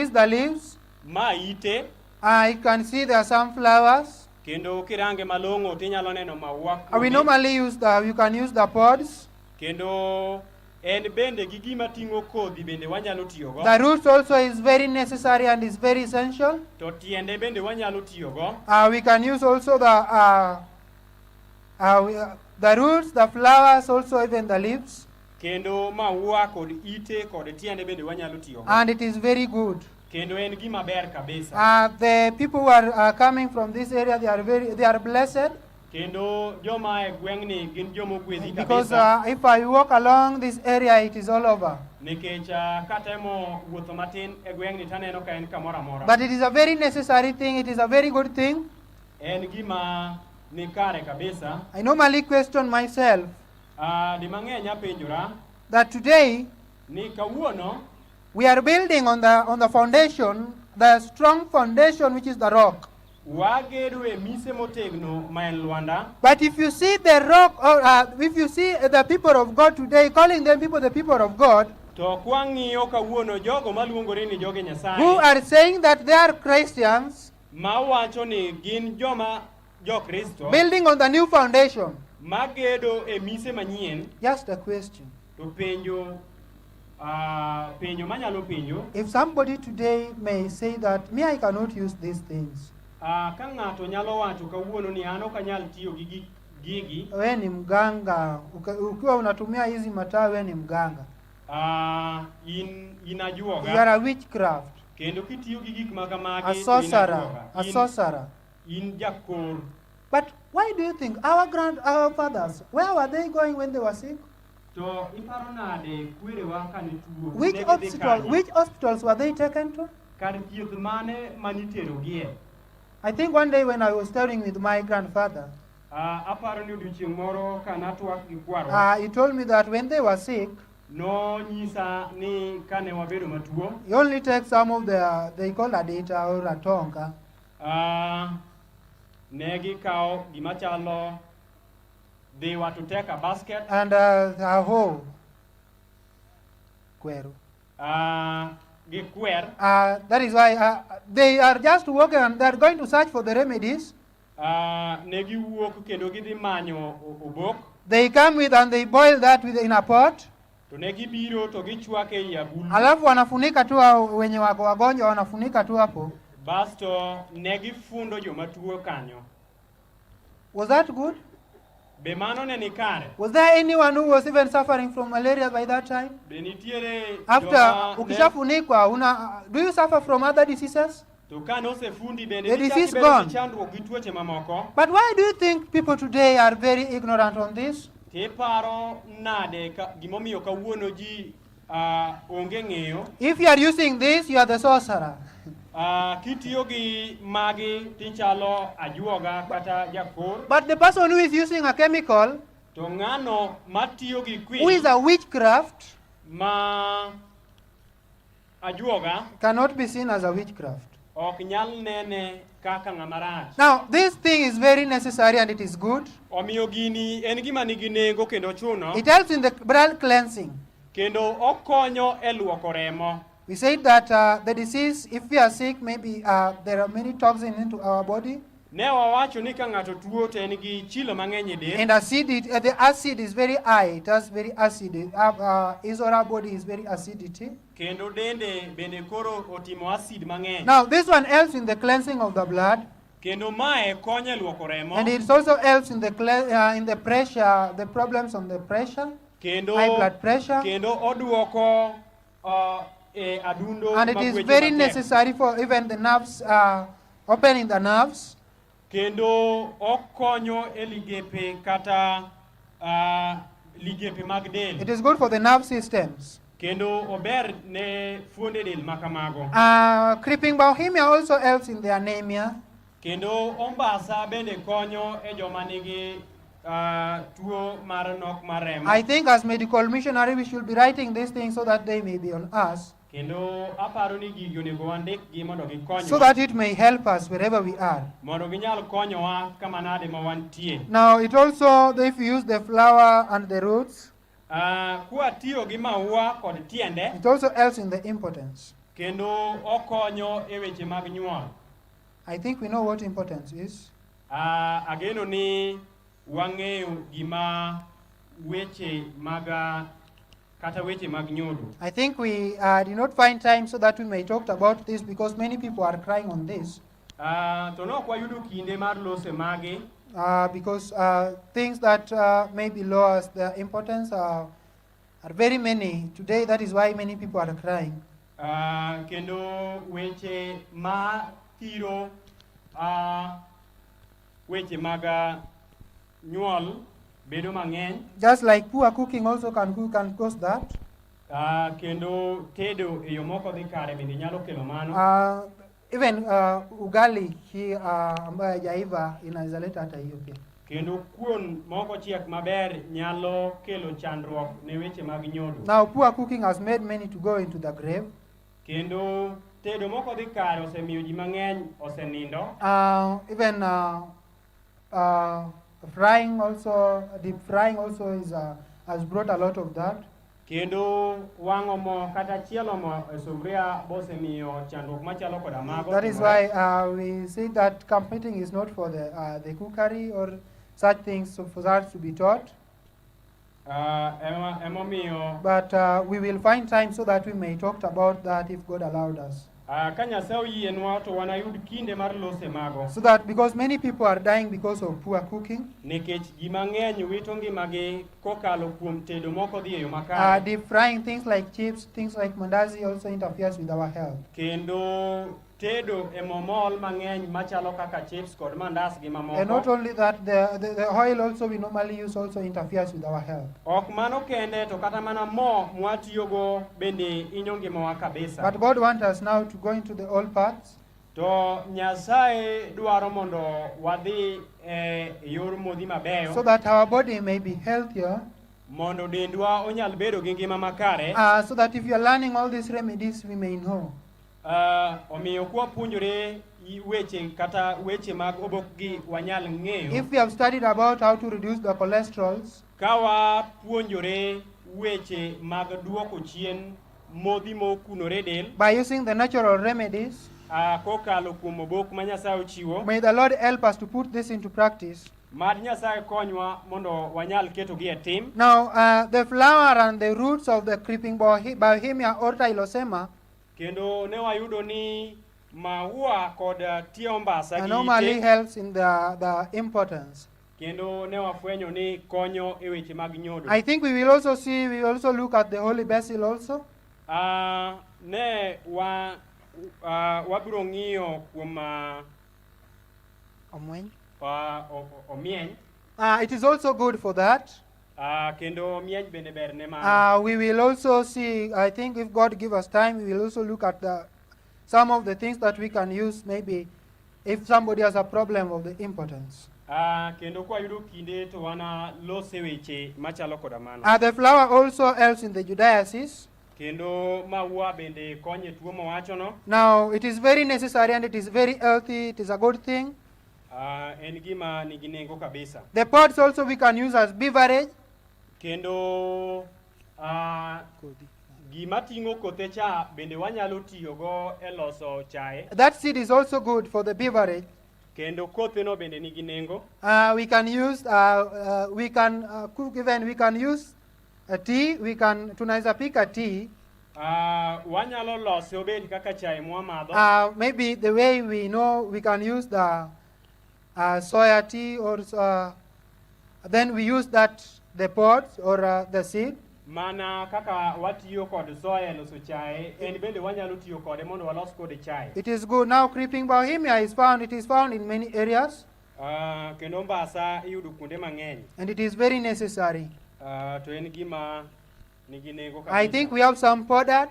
the leaves. Ma ite. You can see there are some flowers. Kendo kirange malong'o tinyalo neno maua. We normally you can use the pods. Kendo en bende gi gima ting'o kodhi bende wanyalo tiyogo. The roots also is very necessary and is very essential. To tiende bende wanyalo tiyogo. We can use also the roots, the flowers, also even the leaves. Kendo maua kod ite kod tiende bende wanyalo tiyogo. And it is very good. Kendo en gima ber kabisa. The people who are coming from this area, they are blessed. Kendo joma e gweng'ni gin joma ogwedhi Because kabisa. if I walk along this area, it is all over. Nikech katemo wuotho matin e gweng'ni taneno ka en kamoro amora. But it is a very necessary thing. It is a very good thing. En gima ni kare kabisa. I normally question myself Di mang'eny apenjora that today ni kawuono we are building on the foundation, the strong foundation, which is the rock. wagedo e mise motegno ma en lwanda. But if you see the rock, or if you see the people of God today, calling them the people of God, To kwang'iyo kawuono jogo maluongore ni joge Nyasaye. who are saying that they are Christians, mawacho ni gin joma Kristo. building on the new foundation. Magedo e mise manyien. Just a question. To penjo manyalo penjo. If somebody today may say that, me, I cannot use these things. Ka ng'ato nyalo wacho kawuono ni an ok anyal tiyo gi gigi. We ni mganga, ukiwa unatumia hizi matawi we ni mganga. In ajuoga. You are a witchcraft. Kendo kitiyo gi gik ma kamagi a to in sorcerer, ajuoga. a sorcerer. In jakor. But why do you think our fathers, where were they going when they were sick? To iparo nade kwerewa kane tuo? Which hospitals were they taken to? Kar thieth mane maniterogie? I think one day when I was studying with my grandfather, Aparo ni odiochieng' moro kanatwak gi kwarwa. he told me that when they were sick, No nyisa ni kane wabedo matuo. he only takes some of they call a data or a tonka, Negi kao gimachalo. They were to take a basket. and a hoe. Kweru. Gi kwer. That is why they are just working and they are going to search for the remedies. Negi wuok kendo gidhi manyo obok. They come with and they boil that in a pot. To negi biro to gichwake ei agulu. Alafu wanafunika tu wenye wako wagonjwa wanafunika tu hapo. Basto negi fundo jomatuo kanyo. Was that good? Be mano ne nikare. Was there anyone who was even suffering from malaria by that time? Be nitiere After ukishafunikwa, do you suffer from other diseases? to kano se fundi bende The disease gone. chandruok gi tuoche mamoko. But why do you think people today are very ignorant on this? Tiparo nade gimomiyo kawuono ji onge ng'eyo. If you are using this, you are the sorcerer. Kitiyo gi magi tichalo ajuoga kata jakor. But the person who is using a chemical, To ng'ano matiyo gi who is a witchcraft, ma ajuoga cannot be seen as a witchcraft. ok nyal nene kaka ng'ama rach. Now, this thing is very necessary and it is good. Omiyo gini en gima nigi nengo kendo chuno. It helps in the blood cleansing. Kendo okonyo e luoko remo. We said that the disease, if we are sick, maybe there are many toxins into our body. Ne wawacho ni ka ng'ato tuo to en gi chilo mang'eny e del. And the acid is very high. It has very acid. His or her body is very acidity. Kendo dende bende koro otimo acid mang'eny. Now, this one helps in the cleansing of the blood. Kendo mae konyo e luoko remo. And it also helps in the pressure, the problems on the pressure, Kendo high blood pressure. Kendo oduoko adundo And it is magwecho very matek. necessary for even the nerves, opening the nerves. Kendo okonyo e ligepe kata ligepe mag del. It is good for the nerve systems. Kendo ober ne fuonde del makamago. Creeping bauhemia also helps in the anemia. Kendo ombasa bende konyo e joma nigi tuo mar nok mar remo. I think as medical missionary we should be writing these things so that they may be on us, Kendo aparo ni gigi onego wandikgi mondo gikonyo. so that it may help us wherever we are. Mondo ginyal konyowa kama nade ma wantie. Now it also, if you use the flower and the roots, Kwa tiyo gi maua kod tiende. it also helps in the impotence. Kendo okonyo e weche mag nyuol. I think we know what impotence is. Ageno ni wang'eyo gima weche mag kata weche mag nyodo. I think we did not find time so that we may talk about this because many people are crying on this. To nok wayudo kinde mar lose magi. Because things that may be low as the impotence are very many today. That is why many people are crying. Kendo weche ma thiro weche mag nyuol bedo mang'eny. Just like poor cooking also can cause that. Kendo tedo e yo moko dhi kare bende nyalo kelo mano. Even ugali ambayo haijaiva inaweza leta hata hiyo pia. Kendo kuon moko chiek maber nyalo kelo chandruok ne weche mag nyodo. Now poor cooking has made many to go into the grave. Kendo tedo moko dhi kare osemiyo ji mang'eny osenindo. Even frying also, deep frying also has brought a lot of that. Kendo wang'o mo kata chielo mo e sufria bosemiyo chandruok machalo koda mago. That is why we say that competing is not for the cookery or such things, so for that to be taught. Emomiyo But we will find time so that we may talk about that if God allowed us. Ka Nyasaye oyienwa to wanayud kinde mar lose mago. So that because many people are dying because of poor cooking. Nikech ji mang'eny wito ngimagi kokalo kuom tedo moko dhi e yo makare. Deep frying things like chips, things like mandazi also interferes with our health. Kendo tedo e momol mang'eny machalo kaka chips kod mandas gi mamoko. And not only that, the oil also we normally use also interferes with our health. Ok mano kende to kata mana mo mwatiyogo bende hinyo ngimawa kabisa. But God wants us now to go into the old paths. To Nyasaye dwaro mondo wadhi e yor modhi mabeyo. So that our body may be healthier. Mondo dendwa onyal bedo gi ngima makare. So that if you are learning all these remedies, we may know. Omiyo kwa puonjore weche kata weche mag obok gi wanyal ng'eyo. If we have studied about how to reduce the cholesterols, kawa puonjore weche mag duoko chien modhi mokunore del by using the natural remedies, kokalo kuom obok ma Nyasaye ochiwo. May the Lord help us to put this into practice. Mad Nyasaye konywa mondo wanyal ketogi e tim. Now, the flower and the roots of the creeping Bohemia orta ilosema Kendo ne wayudo ni maua kod tie ombasa gi normally helps in the impotence. Kendo ne wafwenyo ni konyo e weche mag nyodo. I think we will also look at the holy basil also. Ne wabiro ng'iyo kuom omieny. It is also good for that. Kendo omieny bende ber ne mano. We will also see, I think if God give us time, we will also look at some of the things that we can use, maybe if somebody has a problem of the impotence. Kendo kwa yudo kinde to wana lose weche machalo koda mano. The flower also helps in the Judaism. Kendo maua bende konye tuo mowachono. Now, it is very necessary and it is very healthy. It is a good thing. En gima nigi nengo kabisa. The pods also we can use as beverage. Kendo gima ting'o kothe cha bende wanyalo tiyogo e loso chae. That seed is also good for the beverage. Kendo kothe no bende nigi nengo. We can use cook, even we can use a tea. We can tunaweza pika tea. Wanyalo lose obed kaka chai mwamadho. Maybe the way we know we can use the soya tea, or then we use the pods or the seed. Mana kaka watiyo kod soya loso chae, en bende wanyalo tiyo kode mondo walos kode chai. It is good. Now creeping Bohemia is found. It is found in many areas. Kendo mbasa iyudo kuonde mang'eny. And it is very necessary. To en gima nigi nengo kabisa. I think we have some powder.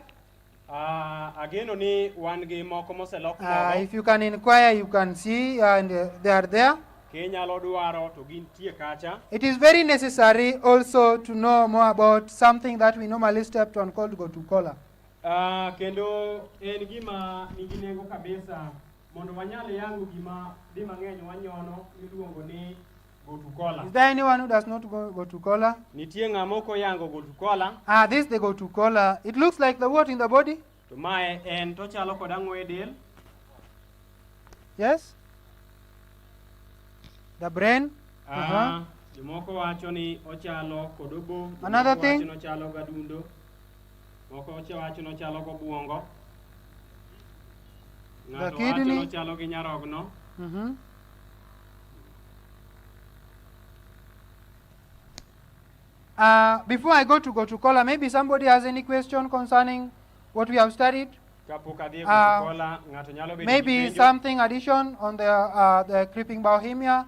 Ageno ni wan gi moko moselok mogo. If you can inquire, you can see, and they are there. Kenyalo dwaro to gintie kacha. It is very necessary also to know more about something that we normally step on called Ongo'La. Kendo en gima nigi nengo kabisa mondo wanyal yango gima di mang'eny wanyono miluongo ni Ongo'La. Is there anyone who does not go Ongo'La? Nitie ng'amoko yango Ongo'La. This is the Ongo'La. It looks like the what in the body? To mae en to chalo kod ang'o e del. Yes? The brain? Moko wacho ni ochalo kod obo. Another thing? Moko wacho ni ochalo gadundo. Moko wacho ni ochalo gobwongo. The kidney? Wacho ni ochalo gi nyarogno. Before I go to Ongo'La, maybe somebody has any question concerning what we have studied? Maybe something addition on the creeping Bohemia?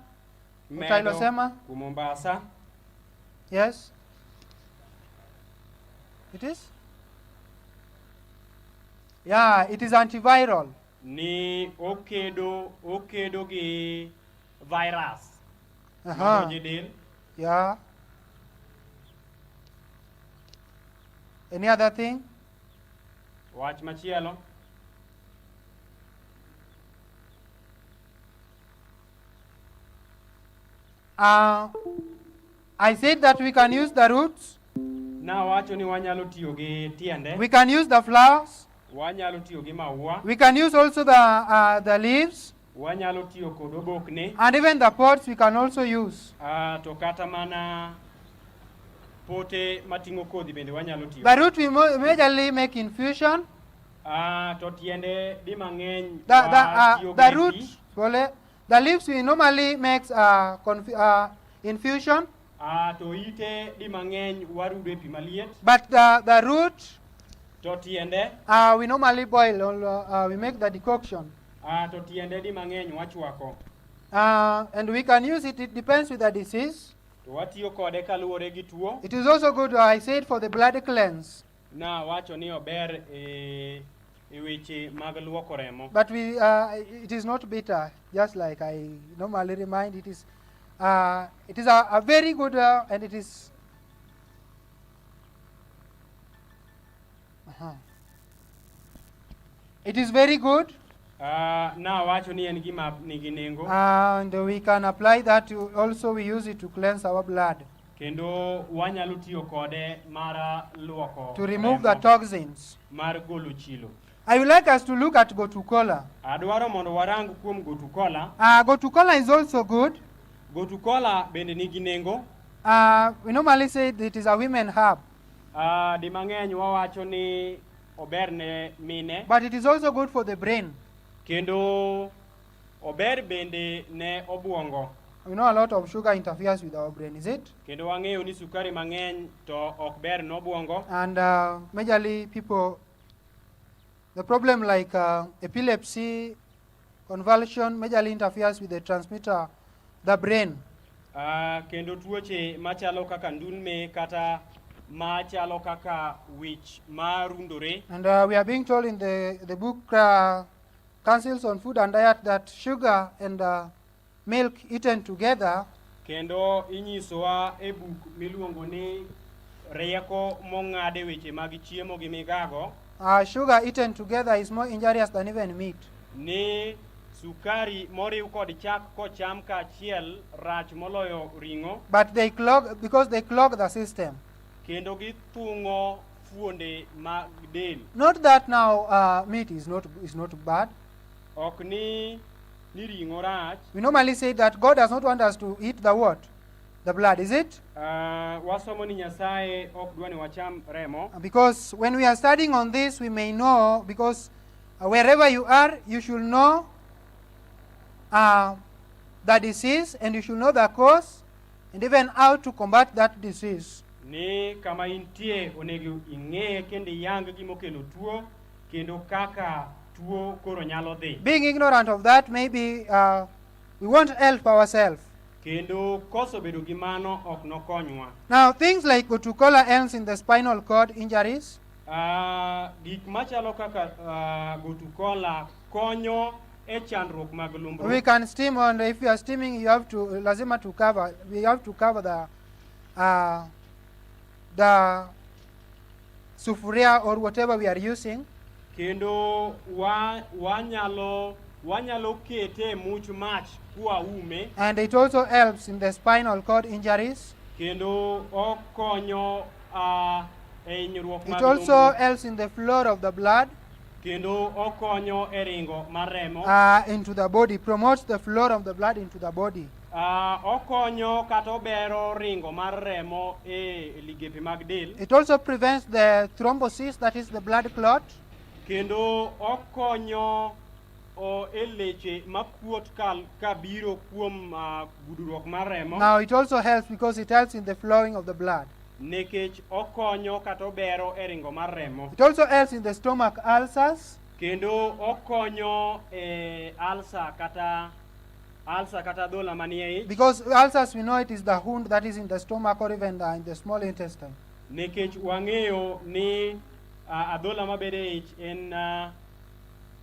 Mombasa. Yes? It is? Yeah, it is antiviral. Ni okedo gi virus. Yeah. Any other thing? Wach machielo. I said that we can use the roots. Na wacho ni wanyalo tiyo gi tiende. We can use the flowers. Wanyalo tiyo gi maua. We can use also the leaves. Wanyalo tiyo kod obokne. And even the pods we can also use. To kata mana pote matingo kodhi bende wanyalo tiyo. The root we majorly make infusion. To tiende di mang'eny The root, the leaves we normally make infusion. To ite di mang'eny warudo e pi maliet. But the root, To tiende we normally boil, or we make the decoction. to tiende di mang'eny wachwako. And we can use it, it depends with the disease. To watiyo kode kaluwore gi tuo. It is also good, I said, for the blood cleanse. Na wacho ni ober e weche mag luoko remo. But it is not bitter, just like I normally remind. It is a very good, and it is. It is very good. Na wacho ni en gima nigi nengo. And we can apply that also. We use it to cleanse our blood. Kendo wanyalo tiyo kode mara luoko. To remove the toxins. Mar golo chilo. I would like us to look at Gotukola. Adwaro mondo warang kuom Gotukola. Gotukola is also good. Gotukola bende nigi nengo. We normally say that it is a women herb. Di mang'eny wawacho ni ober ne mine. But it is also good for the brain. Kendo ober bende ne obwongo. We know a lot of sugar interferes with our brain, is it? Kendo wang'eyo ni sukari mang'eny to ok ber n'obwongo. And majorly people, the problem like epilepsy, convulsion, majorly interferes with the transmitter, the brain. Kendo tuoche machalo kaka ndulme kata machalo kaka wich marundore. And we are being told in the book Councils on Food and Diet that sugar and milk eaten together kendo inyisowa e buk miluongo ni rieko mong'ade weche mag chiemo gi migago. Sugar eaten together is more injurious than even meat. Ni sukari moriw kod chak kocham kaachiel rach moloyo ring'o. But because they clog the system. Kendo githung'o fuonde mag del. Not that now meat is not bad. Ok ni ring'o rach. We normally say that God does not want us to eat the what? The blood, is it? Wasomo ni Nyasaye ok dwa ni wacham remo. Because when we are studying on this, we may know, because wherever you are, you should know the disease, and you should know the cause, and even how to combat that disease. Ni kama intie onego ing'e kendo yang gimokelo tuo kendo kaka tuo koro nyalo dhi. Being ignorant of that, maybe we won't help ourselves. Kendo koso bedo gi mano ok nokonywa. Now, things like Gotukola ends in the spinal cord injuries. Gik machalo kaka Gotukola konyo e chandruok mag lumbru. We can steam, and if you are steaming, you have to lazima to cover. We have to cover the sufuria or whatever we are using. Kendo wanyalo kete much mach kwa ume. And it also helps in the spinal cord injuries. Kendo okonyo e hinyruok mag It also helps in the flow of the blood. Kendo okonyo e ringo mar remo. Into the body, promotes the flow of the blood into the body. Okonyo kata obero ringo mar remo e ligepe mag del. It also prevents the thrombosis, that is the blood clot. Kendo okonyo e leche makuot kabiro kuom gudruok mar remo. Now it also helps because it helps in the flowing of the blood. Nekech okonyo kata obero e ringo mar remo. It also helps in the stomach ulcers. Kendo okonyo e ulcer kata adhola manie ich. Because ulcers, we know it is the wound that is in the stomach or even in the small intestine. Nekech wang'eyo ni adhola mabede ich en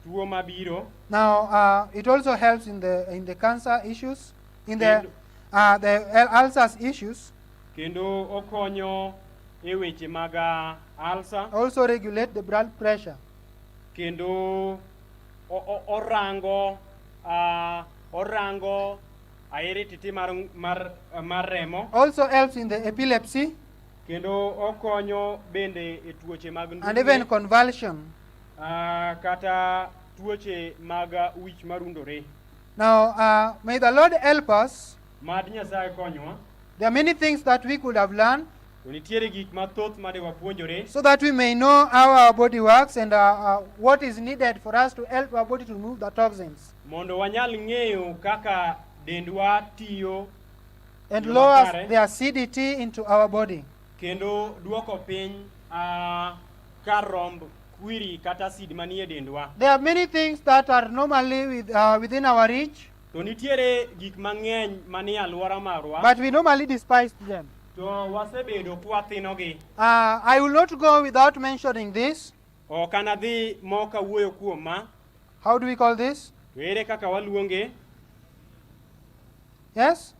tuo mabiro. Now it also helps in the cancer issues, in the ulcers issues. Kendo okonyo e weche mag ulcer. Also regulate the blood pressure. Kendo orango airititi mar remo. Also helps in the epilepsy. Kendo okonyo bende e tuoche mag ndulme. And even convulsion. Kata tuoche mag wich marundore. Now, may the Lord help us. Mad Nyasaye konywa. There are many things that we could have learned. To nitiere gik mathoth made wapuonjore so that we may know how our body works and what is needed for us to help our body to remove the toxins mondo wanyal ng'eyo kaka dendwa tiyo and yo lowers makare, the acidity into our body. kendo duoko piny kar romb kwiri kata acid manie dendwa. There are many things that are normally within our reach, To nitiere gik mang'eny manie alwora marwa, but we normally despise them. to wasebedo kwathinogi. I will not go without mentioning this. Ok anadhi mok awuoyo kuom ma. How do we call this? To ere kaka waluonge? Yes?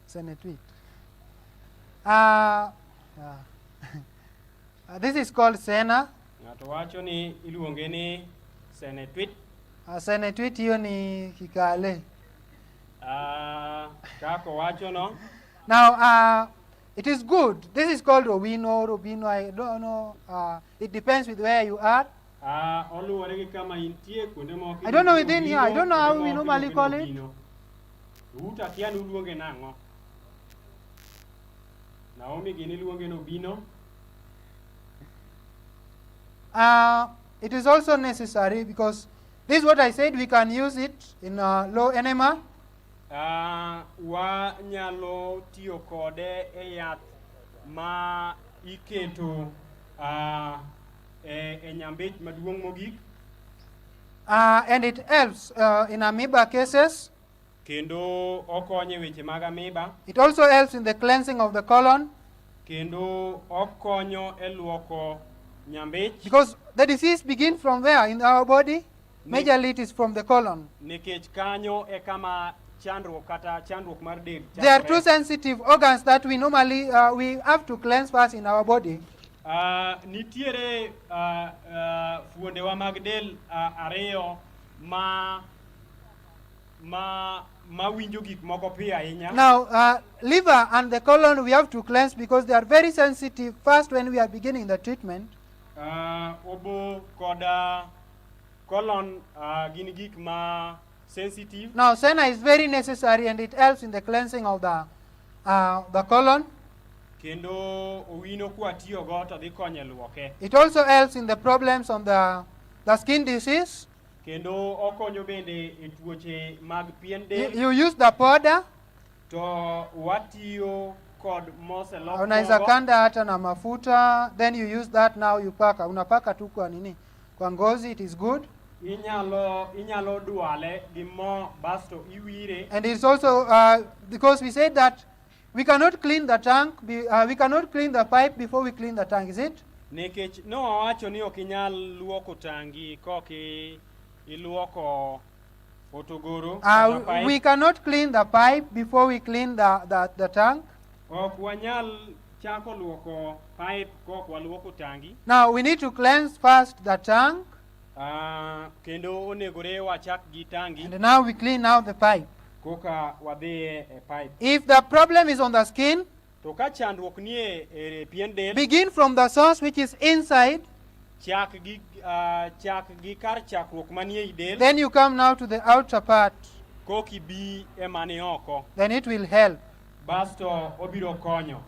Send a tweet. This is called Sena. Ng'ato wacho ni iluonge ni senetwit. Sena tweet hiyo ni kikale. Kaka wacho no. Now, it is good. This is called Robino. I don't know. It depends with where you are. Oluwore gi kama intie kuonde moko. I don't know within here. I don't know how we normally call it. Uta kia ni uluonge nang'o. Naomi gini luonge no bino. It is also necessary because this is what I said, we can use it in low enema. Wanyalo tiyo kode e yath ma iketo e nyambich maduong' mogik. And it helps in amoeba cases. Kendo okonyo weche mag amoeba. It also helps in the cleansing of the colon. Kendo okonyo e luoko nyambich. Because the disease begins from there in our body. Majorly it is from the colon. Nikech kanyo e kama chandruok kata chandruok mar del. There are two sensitive organs that we normally we have to cleanse first in our body. Nitiere fuondewa mag del ariyo ma winjo gik moko piyo ahinya. Now, liver and the colon we have to cleanse because they are very sensitive first when we are beginning the treatment. Obo koda colon gin gik ma sensitive. Now, Sena is very necessary and it helps in the cleansing of the colon. Kendo owino kwa tiyo go to dhi konyo luoke. It also helps in the problems on the skin disease. Kendo okonyo bende e tuoche mag pien del. You use the powder. To watiyo kod mose loko. Unaweza kanda hata na mafuta, then you use that now you paka. Unapaka tu kwa nini? Kwa ngozi, it is good. Inyalo duale gi mo basto iwire. And it's also because we said that we cannot clean the tank, we cannot clean the pipe before we clean the tank, is it? Nikech no wacho ni ok inyal luoko tangi koki iluoko otogoro. We cannot clean the pipe before we clean the tank. Ok wanyal chako luoko pipe kok waluoko tangi. Now we need to cleanse first the tank. Kendo onegore wachak gi tangi. And now we clean now the pipe. Koka wadhiye e pipe. If the problem is on the skin, to ka chandruok nie e pien del, begin from the source which is inside. Chak gi kar chakruok manie i del. Then you come now to the outer part. Koki bi e mani oko. Then it will help. Basto obiro konyo.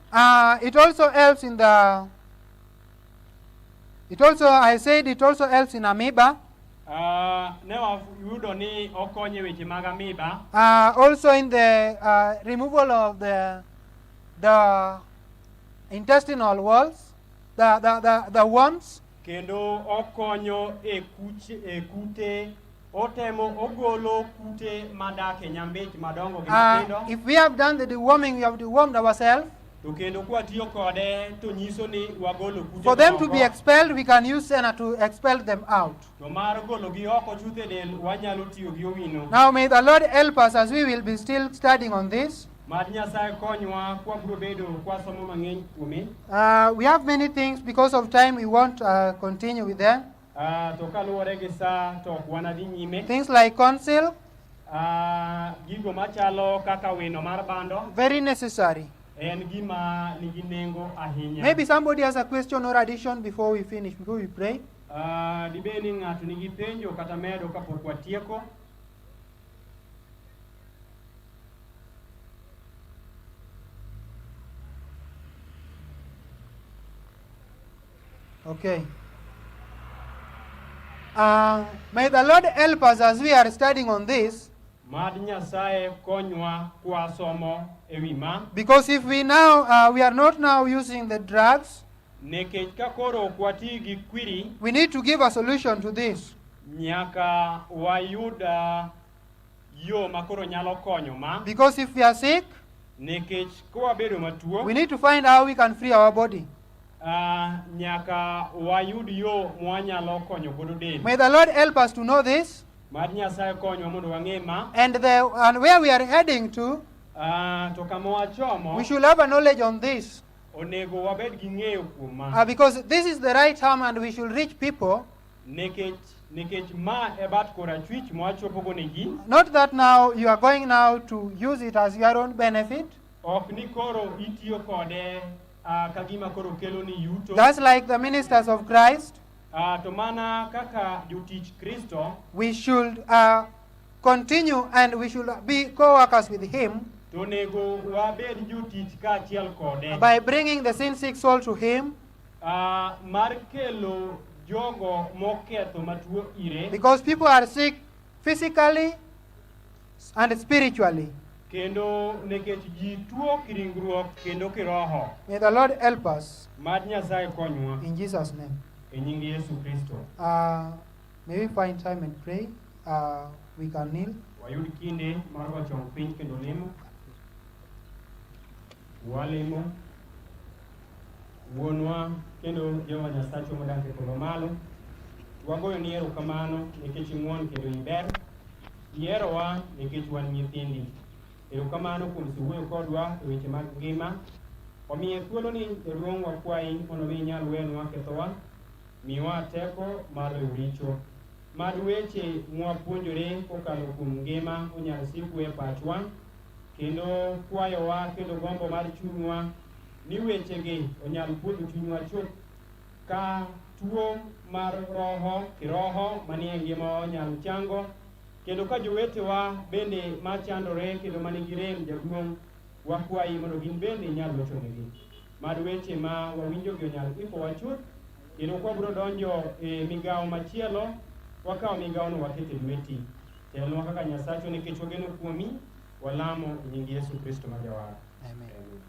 It also helps in the. I said it also helps in amoeba. Ne wayudo ni okonyo weche mag amoeba. Also in the removal of the intestinal walls, the worms. Kendo okonyo e kute otemo ogolo kute madake nyambich madongo gi matindo. If we have done the deworming, we have dewormed ourselves. To kendo kwa tiyo kode to nyiso ni wagolo kute. For them to be expelled, we can use Sena to expel them out. To mar golo gi oko chuthe del wanyalo tiyo gi owino. Now may the Lord help us as we will be still studying on this. Mad Nyasaye konywa kwa biro bedo kwa somo mang'eny kuome. We have many things because of time we won't continue with them. To kaluwore gi sa to ok wanadhi nyime. Things like conceal. Gigo machalo kaka wino mar bando. Very necessary. En gima nigi nengo ahinya. Maybe somebody has a question or addition before we finish, before we pray. Dibe ni ng'ato nigi penjo kata medo kapok watieko. Okay. May the Lord help us as we are studying on this. Mad Nyasaye konywa kwasomo ewi ma. Because if we now, we are not now using the drugs, Nekech kakoro kwati gi kwiri, we need to give a solution to this. nyaka wayuda yo makoro nyalo konyo ma. Because if we are sick, Nekech kwabedo matuo, we need to find how we can free our body. Nyaka wayud yo mwanyalo konyo godo del. May the Lord help us to know this. Mad Nyasaye konywa mondo wang'e ma. And where we are heading to, To kama wachomo, we should have a knowledge on this. onego wabed gi ng'eyo kuom ma. Because this is the right time and we should reach people. Nekech ma e bat korachwich mwachopogo ne ji. Not that now you are going now to use it as your own benefit. Ok ni koro itiyo kode kagima koro kelo ni yuto. That's like the ministers of Christ. To mana kaka jotich Kristo, We should continue and we should be co-workers with him to onego wabed jotich kaachiel kode. by bringing the sin-sick soul to him, Mar kelo jogo moketho matuo ire, because people are sick physically and spiritually. kendo nekech ji tuo kiringruok kendo kiroho. May the Lord help us Mad Nyasaye konywa in Jesus' name. e nying Yesu Kristo. May we find time and pray. We can kneel. Wayud kinde mar wachong piny kendo lemo. Walemo. Wuonwa kendo Jehova Nyasaye modak e polo malo. Wagoyo ni erokamano nikech ing'won kendo iber. Ihierowa nikech wan nyithindi. Erokamano kuom wuoyo kodwa e weche mag ngima. Omiyo thuolo ni jaduong' wakwayi mondo mi inyal wenwa kethowa. Miwa teko mar richo. Mad weche mwapuonjore kokalo kuom ngima onyal siko e pachwa. Kendo kwayowa kendo gombo mar chunywa ni wechegi onyal puonjo chunywa chuth ka tuo mar kiroho manie ngima onyal chango. Kendo ka jowetewa bende machandore kendo manigi rem jaduong' wakwayi mondo gin bende inyal lochonegi. Mad weche ma wawinjogi onyal ipowa chuth. Kendo kwa bro donjo e migawo machielo, wakawo migawono wakete lweti. Telnwa kaka Nyasacho nikech wageno kuomi, walamo e nying Yesu Kristo ma Jawar. Amen.